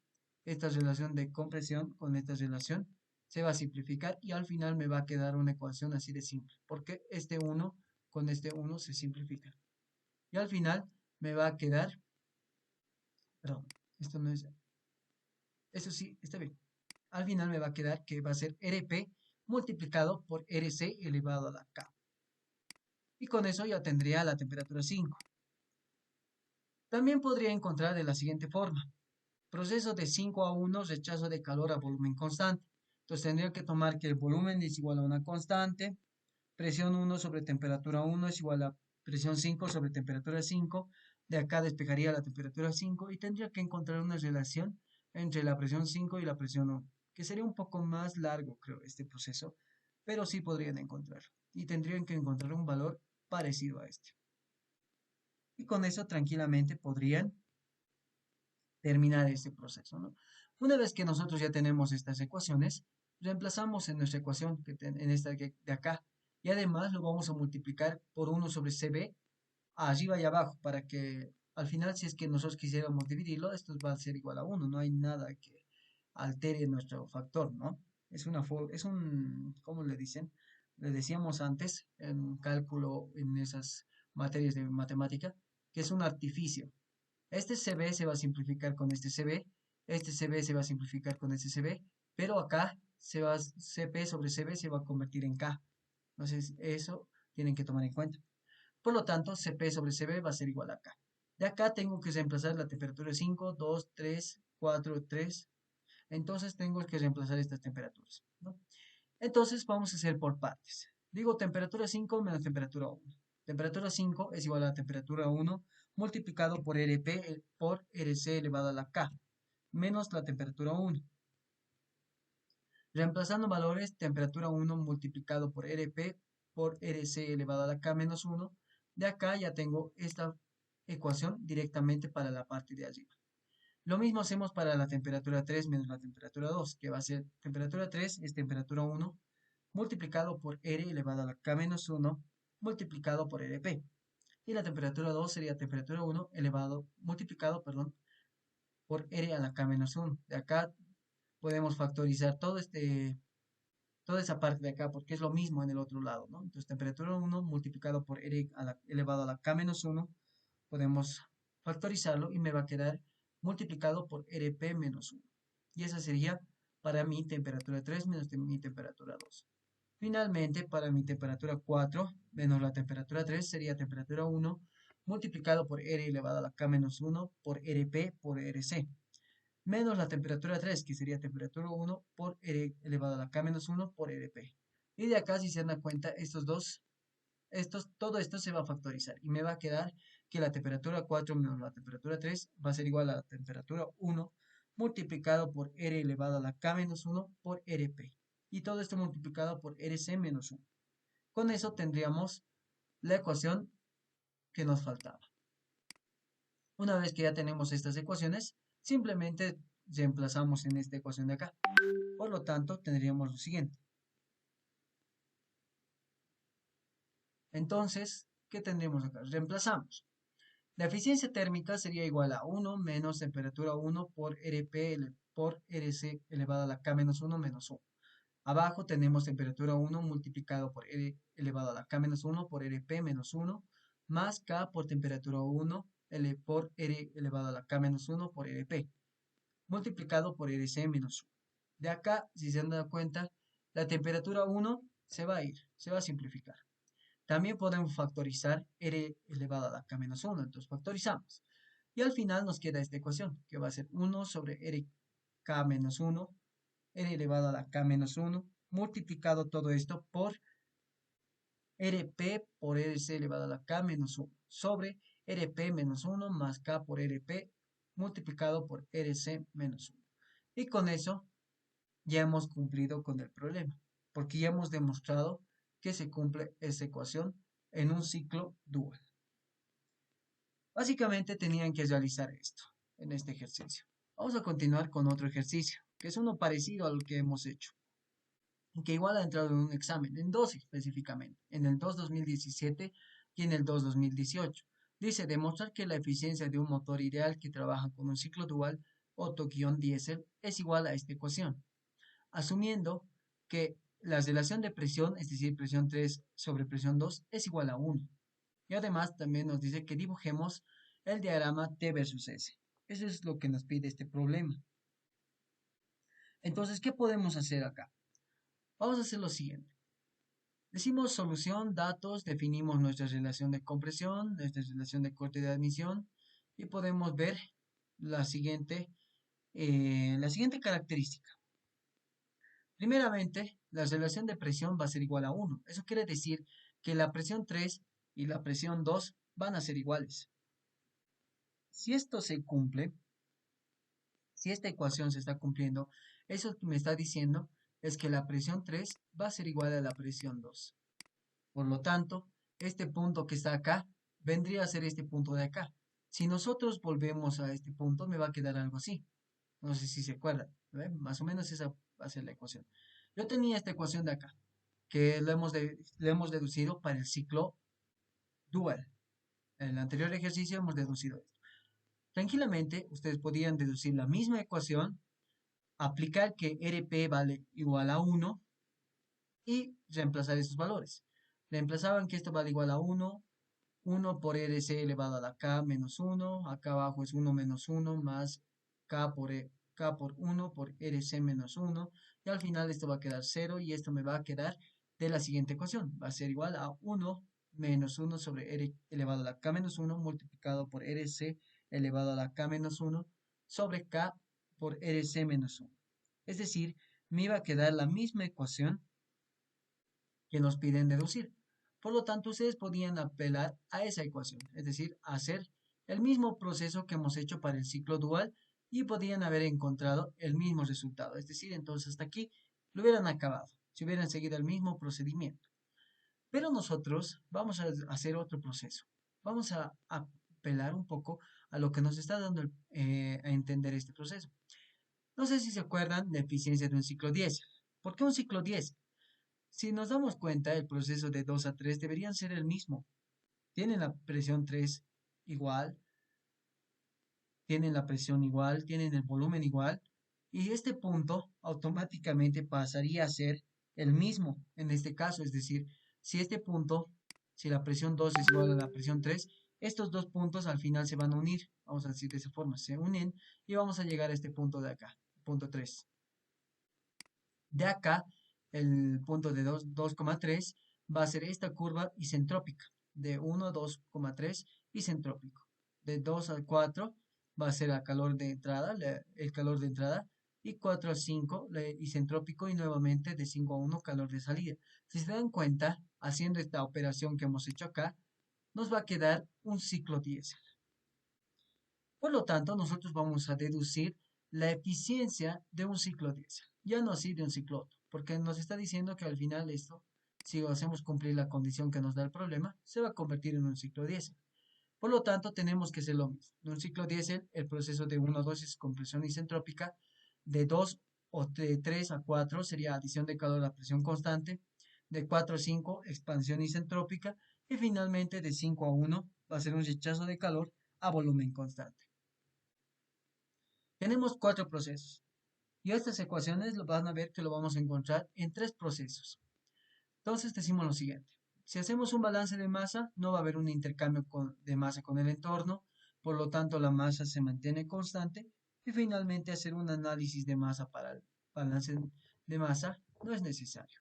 Speaker 1: esta relación de compresión con esta relación se va a simplificar y al final me va a quedar una ecuación así de simple, porque este 1 con este 1 se simplifica. Y al final me va a quedar, perdón, esto no es, eso sí, está bien. Al final me va a quedar que va a ser RP multiplicado por RC elevado a la K. Y con eso ya tendría la temperatura 5. También podría encontrar de la siguiente forma. Proceso de 5 a 1, rechazo de calor a volumen constante. Entonces tendría que tomar que el volumen es igual a una constante, presión 1 sobre temperatura 1 es igual a presión 5 sobre temperatura 5. De acá despejaría la temperatura 5 y tendría que encontrar una relación entre la presión 5 y la presión 1, que sería un poco más largo, creo, este proceso, pero sí podrían encontrarlo. Y tendrían que encontrar un valor parecido a este. Y con eso tranquilamente podrían terminar este proceso, ¿no? Una vez que nosotros ya tenemos estas ecuaciones, reemplazamos en nuestra ecuación, en esta de acá, y además lo vamos a multiplicar por 1 sobre CB arriba y abajo para que al final si es que nosotros quisiéramos dividirlo, esto va a ser igual a 1, no hay nada que altere nuestro factor, ¿no? Es un, ¿cómo le dicen? Le decíamos antes en cálculo, en esas materias de matemática, que es un artificio. Este CB se va a simplificar con este CB, este CB se va a simplificar con este CB, pero acá CP sobre CB se va a convertir en K. Entonces, eso tienen que tomar en cuenta. Por lo tanto, Cp sobre Cb va a ser igual a K. De acá tengo que reemplazar la temperatura 5, 2, 3, 4, 3. Entonces tengo que reemplazar estas temperaturas, ¿no? Entonces vamos a hacer por partes. Digo temperatura 5 menos temperatura 1. Temperatura 5 es igual a la temperatura 1 multiplicado por Rp por Rc elevado a la K menos la temperatura 1. Reemplazando valores, temperatura 1 multiplicado por Rp por Rc elevado a la K menos 1. De acá ya tengo esta ecuación directamente para la parte de arriba. Lo mismo hacemos para la temperatura 3 menos la temperatura 2, que va a ser temperatura 3 es temperatura 1 multiplicado por R elevado a la K menos 1 multiplicado por Rp. Y la temperatura 2 sería temperatura 1 elevado, multiplicado, perdón, por R a la K menos 1. De acá podemos factorizar toda esa parte de acá, porque es lo mismo en el otro lado, ¿no? Entonces, temperatura 1 multiplicado por R elevado a la K menos 1, podemos factorizarlo y me va a quedar multiplicado por Rp menos 1. Y esa sería para mi temperatura 3 menos mi temperatura 2. Finalmente, para mi temperatura 4 menos la temperatura 3 sería temperatura 1 multiplicado por R elevado a la K menos 1 por Rp por Rc menos la temperatura 3, que sería temperatura 1 por R elevado a la K menos 1 por Rp. Y de acá, si se dan cuenta, todo esto se va a factorizar y me va a quedar que la temperatura 4 menos la temperatura 3 va a ser igual a la temperatura 1 multiplicado por R elevado a la K menos 1 por Rp. Y todo esto multiplicado por Rc menos 1. Con eso tendríamos la ecuación que nos faltaba. Una vez que ya tenemos estas ecuaciones, simplemente reemplazamos en esta ecuación de acá. Por lo tanto, tendríamos lo siguiente. Entonces, ¿qué tendríamos acá? Reemplazamos. La eficiencia térmica sería igual a 1 menos temperatura 1 por Rp por Rc elevado a la K menos 1 menos 1. Abajo tenemos temperatura 1 multiplicado por R elevado a la K menos 1 por Rp menos 1 más K por temperatura 1 por R elevado a la K menos 1 por Rp multiplicado por Rc menos 1. De acá, si se han dado cuenta, la temperatura 1 se va a ir, se va a simplificar. También podemos factorizar R elevado a la K menos 1, entonces factorizamos. Y al final nos queda esta ecuación, que va a ser 1 sobre Rk menos 1, R elevado a la K menos 1, multiplicado todo esto por Rp por Rc elevado a la K menos 1, sobre Rp menos 1 más K por Rp multiplicado por Rc menos 1. Y con eso ya hemos cumplido con el problema, porque ya hemos demostrado que se cumple esa ecuación en un ciclo dual. Básicamente tenían que realizar esto en este ejercicio. Vamos a continuar con otro ejercicio, que es uno parecido al que hemos hecho, que igual ha entrado en un examen, en dos específicamente, en el 2 2017 y en el 2 2018. Dice demostrar que la eficiencia de un motor ideal que trabaja con un ciclo dual Otto-Diesel es igual a esta ecuación, asumiendo que la relación de presión, es decir, presión 3 sobre presión 2, es igual a 1. Y además también nos dice que dibujemos el diagrama T versus S. Eso es lo que nos pide este problema. Entonces, ¿qué podemos hacer acá? Vamos a hacer lo siguiente. Decimos solución, datos, definimos nuestra relación de compresión, nuestra relación de corte de admisión y podemos ver la siguiente característica. Primeramente, la relación de presión va a ser igual a 1. Eso quiere decir que la presión 3 y la presión 2 van a ser iguales. Si esto se cumple, si esta ecuación se está cumpliendo, eso que me está diciendo es que la presión 3 va a ser igual a la presión 2. Por lo tanto, este punto que está acá vendría a ser este punto de acá. Si nosotros volvemos a este punto, me va a quedar algo así. No sé si se acuerdan, ¿ven? Más o menos esa va a ser la ecuación. Yo tenía esta ecuación de acá, que lo hemos deducido para el ciclo dual. En el anterior ejercicio hemos deducido esto. Tranquilamente, ustedes podían deducir la misma ecuación, aplicar que RP vale igual a 1 y reemplazar esos valores. Reemplazaban que esto vale igual a 1 por RC elevado a la K menos 1, acá abajo es 1 menos 1 más K por 1 por RC menos 1, y al final esto va a quedar 0 y esto me va a quedar de la siguiente ecuación. Va a ser igual a 1 menos 1 sobre R elevado a la K menos 1 multiplicado por RC elevado a la K menos 1 sobre K por RC menos 1. Es decir, me iba a quedar la misma ecuación que nos piden deducir. Por lo tanto, ustedes podían apelar a esa ecuación, es decir, hacer el mismo proceso que hemos hecho para el ciclo dual y podían haber encontrado el mismo resultado. Es decir, entonces hasta aquí lo hubieran acabado, si hubieran seguido el mismo procedimiento. Pero nosotros vamos a hacer otro proceso. Vamos a apelar un poco a lo que nos está dando a entender este proceso. No sé si se acuerdan de eficiencia de un ciclo diésel. ¿Por qué un ciclo diésel? Si nos damos cuenta, el proceso de 2 a 3 deberían ser el mismo. Tienen la presión 3 igual, tienen la presión igual, tienen el volumen igual, y este punto automáticamente pasaría a ser el mismo en este caso. Es decir, si este punto, si la presión 2 es igual a la presión 3, estos dos puntos al final se van a unir. Vamos a decir de esa forma, se unen y vamos a llegar a este punto de acá, punto 3. De acá, el punto de 2,3 va a ser esta curva isentrópica. De 1 a 2,3 isentrópico. De 2 a 4 va a ser el calor de entrada, el calor de entrada. Y 4 a 5 isentrópico y nuevamente de 5 a 1 calor de salida. Si se dan cuenta, haciendo esta operación que hemos hecho acá, nos va a quedar un ciclo diésel. Por lo tanto, nosotros vamos a deducir la eficiencia de un ciclo diésel, ya no así de un ciclo Otto, porque nos está diciendo que al final esto, si hacemos cumplir la condición que nos da el problema, se va a convertir en un ciclo diésel. Por lo tanto, tenemos que hacer lo mismo. En un ciclo diésel, el proceso de 1 a 2 es compresión isentrópica, de 2 o de 3 a 4 sería adición de calor a presión constante, de 4 a 5 expansión isentrópica y finalmente de 5 a 1 va a ser un rechazo de calor a volumen constante. Tenemos cuatro procesos y estas ecuaciones lo van a ver que lo vamos a encontrar en tres procesos. Entonces decimos lo siguiente. Si hacemos un balance de masa, no va a haber un intercambio de masa con el entorno, por lo tanto la masa se mantiene constante y finalmente hacer un análisis de masa para el balance de masa no es necesario.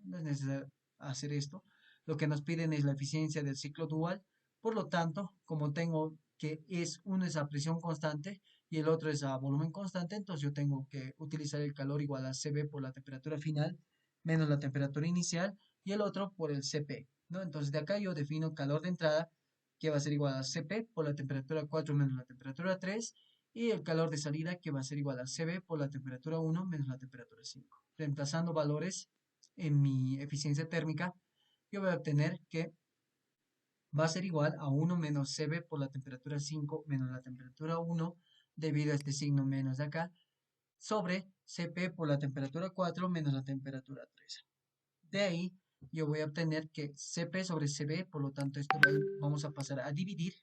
Speaker 1: No es necesario hacer esto. Lo que nos piden es la eficiencia del ciclo dual, por lo tanto, como tengo que uno es a presión constante y el otro es a volumen constante, entonces yo tengo que utilizar el calor igual a CB por la temperatura final menos la temperatura inicial y el otro por el CP, ¿no? Entonces de acá yo defino calor de entrada que va a ser igual a CP por la temperatura 4 menos la temperatura 3 y el calor de salida que va a ser igual a CB por la temperatura 1 menos la temperatura 5. Reemplazando valores en mi eficiencia térmica, yo voy a obtener que va a ser igual a 1 menos CB por la temperatura 5 menos la temperatura 1 debido a este signo menos de acá sobre CP por la temperatura 4 menos la temperatura 3. De ahí yo voy a obtener que CP sobre CB, por lo tanto esto vamos a pasar a dividir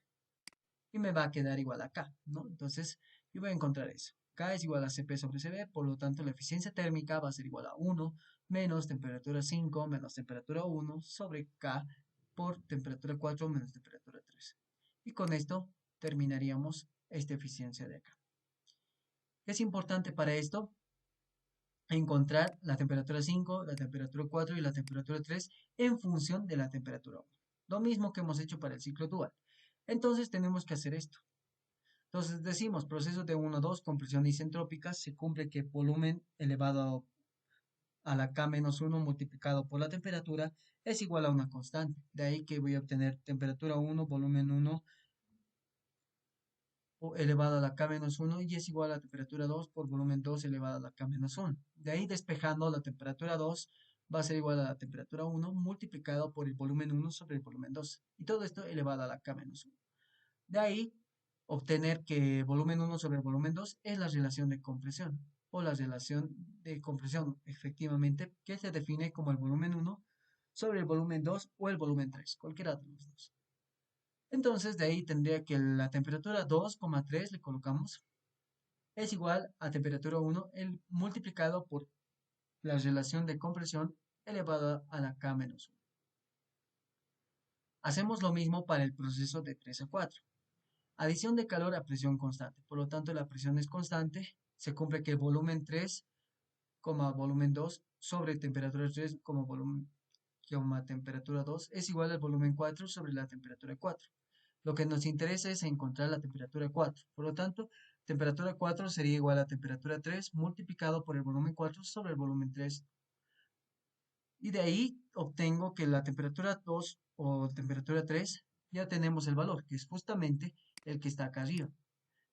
Speaker 1: y me va a quedar igual a K, ¿no? Entonces yo voy a encontrar eso. K es igual a CP sobre CB, por lo tanto la eficiencia térmica va a ser igual a 1 menos temperatura 5 menos temperatura 1 sobre K por temperatura 4 menos temperatura 3. Y con esto terminaríamos esta eficiencia de acá. ¿Qué es importante para esto? Encontrar la temperatura 5, la temperatura 4 y la temperatura 3 en función de la temperatura 1. Lo mismo que hemos hecho para el ciclo dual. Entonces tenemos que hacer esto. Entonces decimos, proceso de 1 a 2 con presión isentrópica, se cumple que volumen elevado a la K-1 multiplicado por la temperatura es igual a una constante. De ahí que voy a obtener temperatura 1, volumen 1 elevado a la K-1 y es igual a temperatura 2 por volumen 2 elevado a la K-1. De ahí despejando la temperatura 2 va a ser igual a la temperatura 1 multiplicado por el volumen 1 sobre el volumen 2. Y todo esto elevado a la K-1. De ahí obtener que volumen 1 sobre el volumen 2 es la relación de compresión o la relación de compresión efectivamente que se define como el volumen 1 sobre el volumen 2 o el volumen 3, cualquiera de los dos. Entonces, de ahí tendría que la temperatura 2,3 le colocamos es igual a temperatura 1 multiplicado por la relación de compresión elevada a la K menos 1. Hacemos lo mismo para el proceso de 3 a 4. Adición de calor a presión constante. Por lo tanto, la presión es constante. Se cumple que el volumen 3, volumen 2 sobre temperatura 3, volumen, temperatura 2 es igual al volumen 4 sobre la temperatura 4. Lo que nos interesa es encontrar la temperatura 4. Por lo tanto, temperatura 4 sería igual a temperatura 3 multiplicado por el volumen 4 sobre el volumen 3. Y de ahí obtengo que la temperatura 2 o temperatura 3 ya tenemos el valor, que es justamente el que está acá arriba.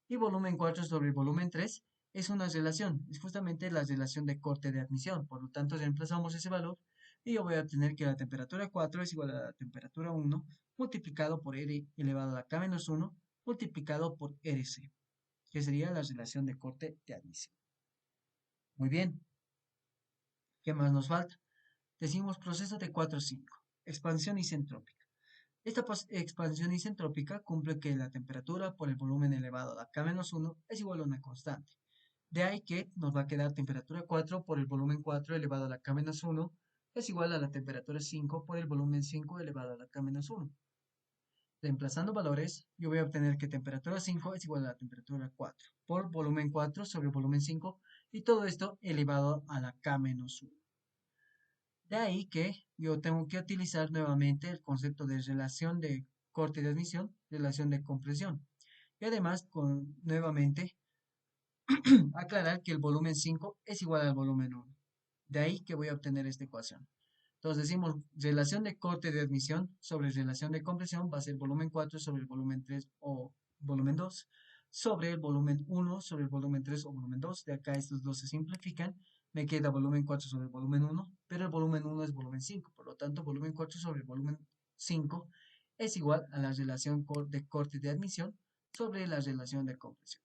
Speaker 1: Y volumen 4 sobre volumen 3 es una relación, es justamente la relación de corte de admisión. Por lo tanto, reemplazamos ese valor y yo voy a obtener que la temperatura 4 es igual a la temperatura 1 multiplicado por R elevado a la K menos 1 multiplicado por RC, que sería la relación de corte de admisión. Muy bien, ¿qué más nos falta? Decimos proceso de 4 a 5, expansión isentrópica. Esta expansión isentrópica cumple que la temperatura por el volumen elevado a la K-1 es igual a una constante. De ahí que nos va a quedar temperatura 4 por el volumen 4 elevado a la K-1 es igual a la temperatura 5 por el volumen 5 elevado a la K-1. Reemplazando valores, yo voy a obtener que temperatura 5 es igual a la temperatura 4 por volumen 4 sobre volumen 5 y todo esto elevado a la K-1. De ahí que yo tengo que utilizar nuevamente el concepto de relación de corte de admisión, relación de compresión. Y además, nuevamente, aclarar que el volumen 5 es igual al volumen 1. De ahí que voy a obtener esta ecuación. Entonces decimos relación de corte de admisión sobre relación de compresión va a ser volumen 4 sobre el volumen 3 o volumen 2 sobre el volumen 1 sobre el volumen 3 o volumen 2. De acá estos dos se simplifican. Me queda volumen 4 sobre el volumen 1, pero el volumen 1 es volumen 5. Por lo tanto, volumen 4 sobre el volumen 5 es igual a la relación de corte de admisión sobre la relación de compresión.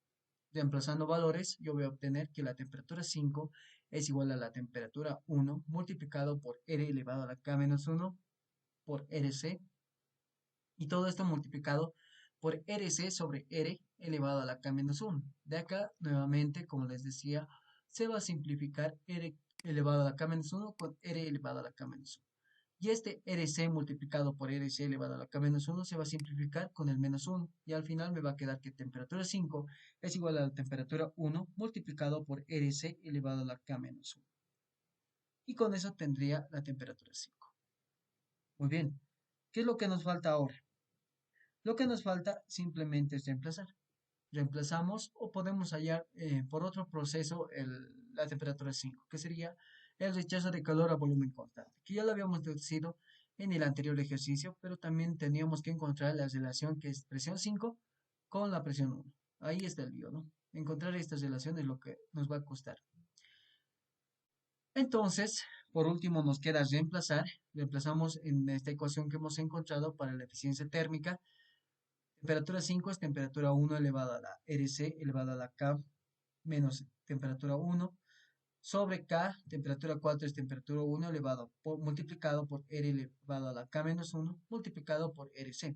Speaker 1: Reemplazando valores, yo voy a obtener que la temperatura 5 es igual a la temperatura 1 multiplicado por R elevado a la K-1 por RC y todo esto multiplicado por RC sobre R elevado a la K-1. De acá, nuevamente, como les decía, se va a simplificar R elevado a la K-1 con R elevado a la K-1. Y este RC multiplicado por RC elevado a la K-1 se va a simplificar con el menos 1. Y al final me va a quedar que temperatura 5 es igual a la temperatura 1 multiplicado por RC elevado a la K-1. Y con eso tendría la temperatura 5. Muy bien. ¿Qué es lo que nos falta ahora? Lo que nos falta simplemente es reemplazar. Reemplazamos o podemos hallar por otro proceso la temperatura 5, que sería el rechazo de calor a volumen constante, que ya lo habíamos deducido en el anterior ejercicio, pero también teníamos que encontrar la relación que es presión 5 con la presión 1. Ahí está el lío, ¿no? Encontrar esta relación es lo que nos va a costar. Entonces, por último, nos queda reemplazar. Reemplazamos en esta ecuación que hemos encontrado para la eficiencia térmica. Temperatura 5 es temperatura 1 elevado a la RC elevado a la K menos temperatura 1 sobre K, temperatura 4 es temperatura 1 multiplicado por R elevado a la K menos 1 multiplicado por RC.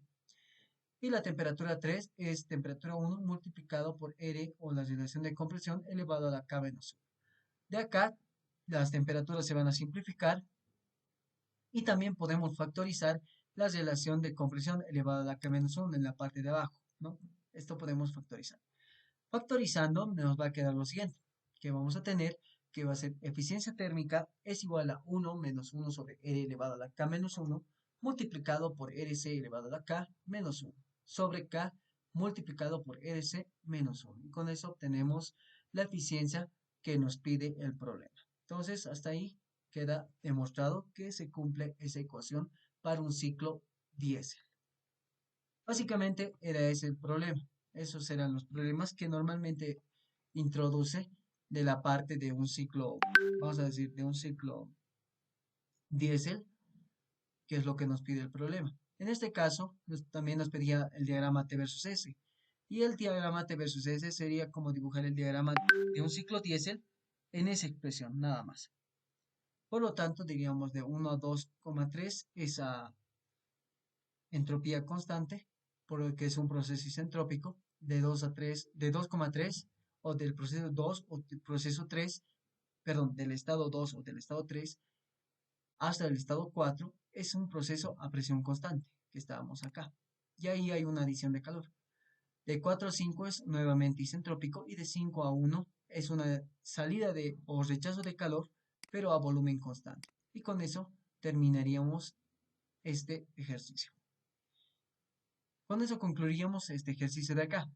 Speaker 1: Y la temperatura 3 es temperatura 1 multiplicado por R o la relación de compresión elevado a la K menos 1. De acá, las temperaturas se van a simplificar y también podemos factorizar la relación de compresión elevada a la K-1 en la parte de abajo, ¿no? Esto podemos factorizar. Factorizando nos va a quedar lo siguiente, que vamos a tener que va a ser eficiencia térmica es igual a 1 menos 1 sobre R elevado a la K menos 1 multiplicado por RC elevado a la K menos 1 sobre K multiplicado por RC menos 1. Y con eso obtenemos la eficiencia que nos pide el problema. Entonces, hasta ahí queda demostrado que se cumple esa ecuación para un ciclo diésel. Básicamente era ese el problema. Esos eran los problemas que normalmente introduce de la parte de un ciclo, vamos a decir, de un ciclo diésel, que es lo que nos pide el problema. En este caso, también nos pedía el diagrama T versus S. Y el diagrama T versus S sería como dibujar el diagrama de un ciclo diésel en esa expresión, nada más. Por lo tanto, diríamos de 1 a 2,3 esa entropía constante, por lo que es un proceso isentrópico, de 2 a 3, de 2,3 o del proceso 2 o del proceso 3, perdón, del estado 2 o del estado 3 hasta el estado 4 es un proceso a presión constante, que estábamos acá. Y ahí hay una adición de calor. De 4 a 5 es nuevamente isentrópico y de 5 a 1 es una salida de o rechazo de calor, pero a volumen constante. Y con eso terminaríamos este ejercicio. Con eso concluiríamos este ejercicio de acá.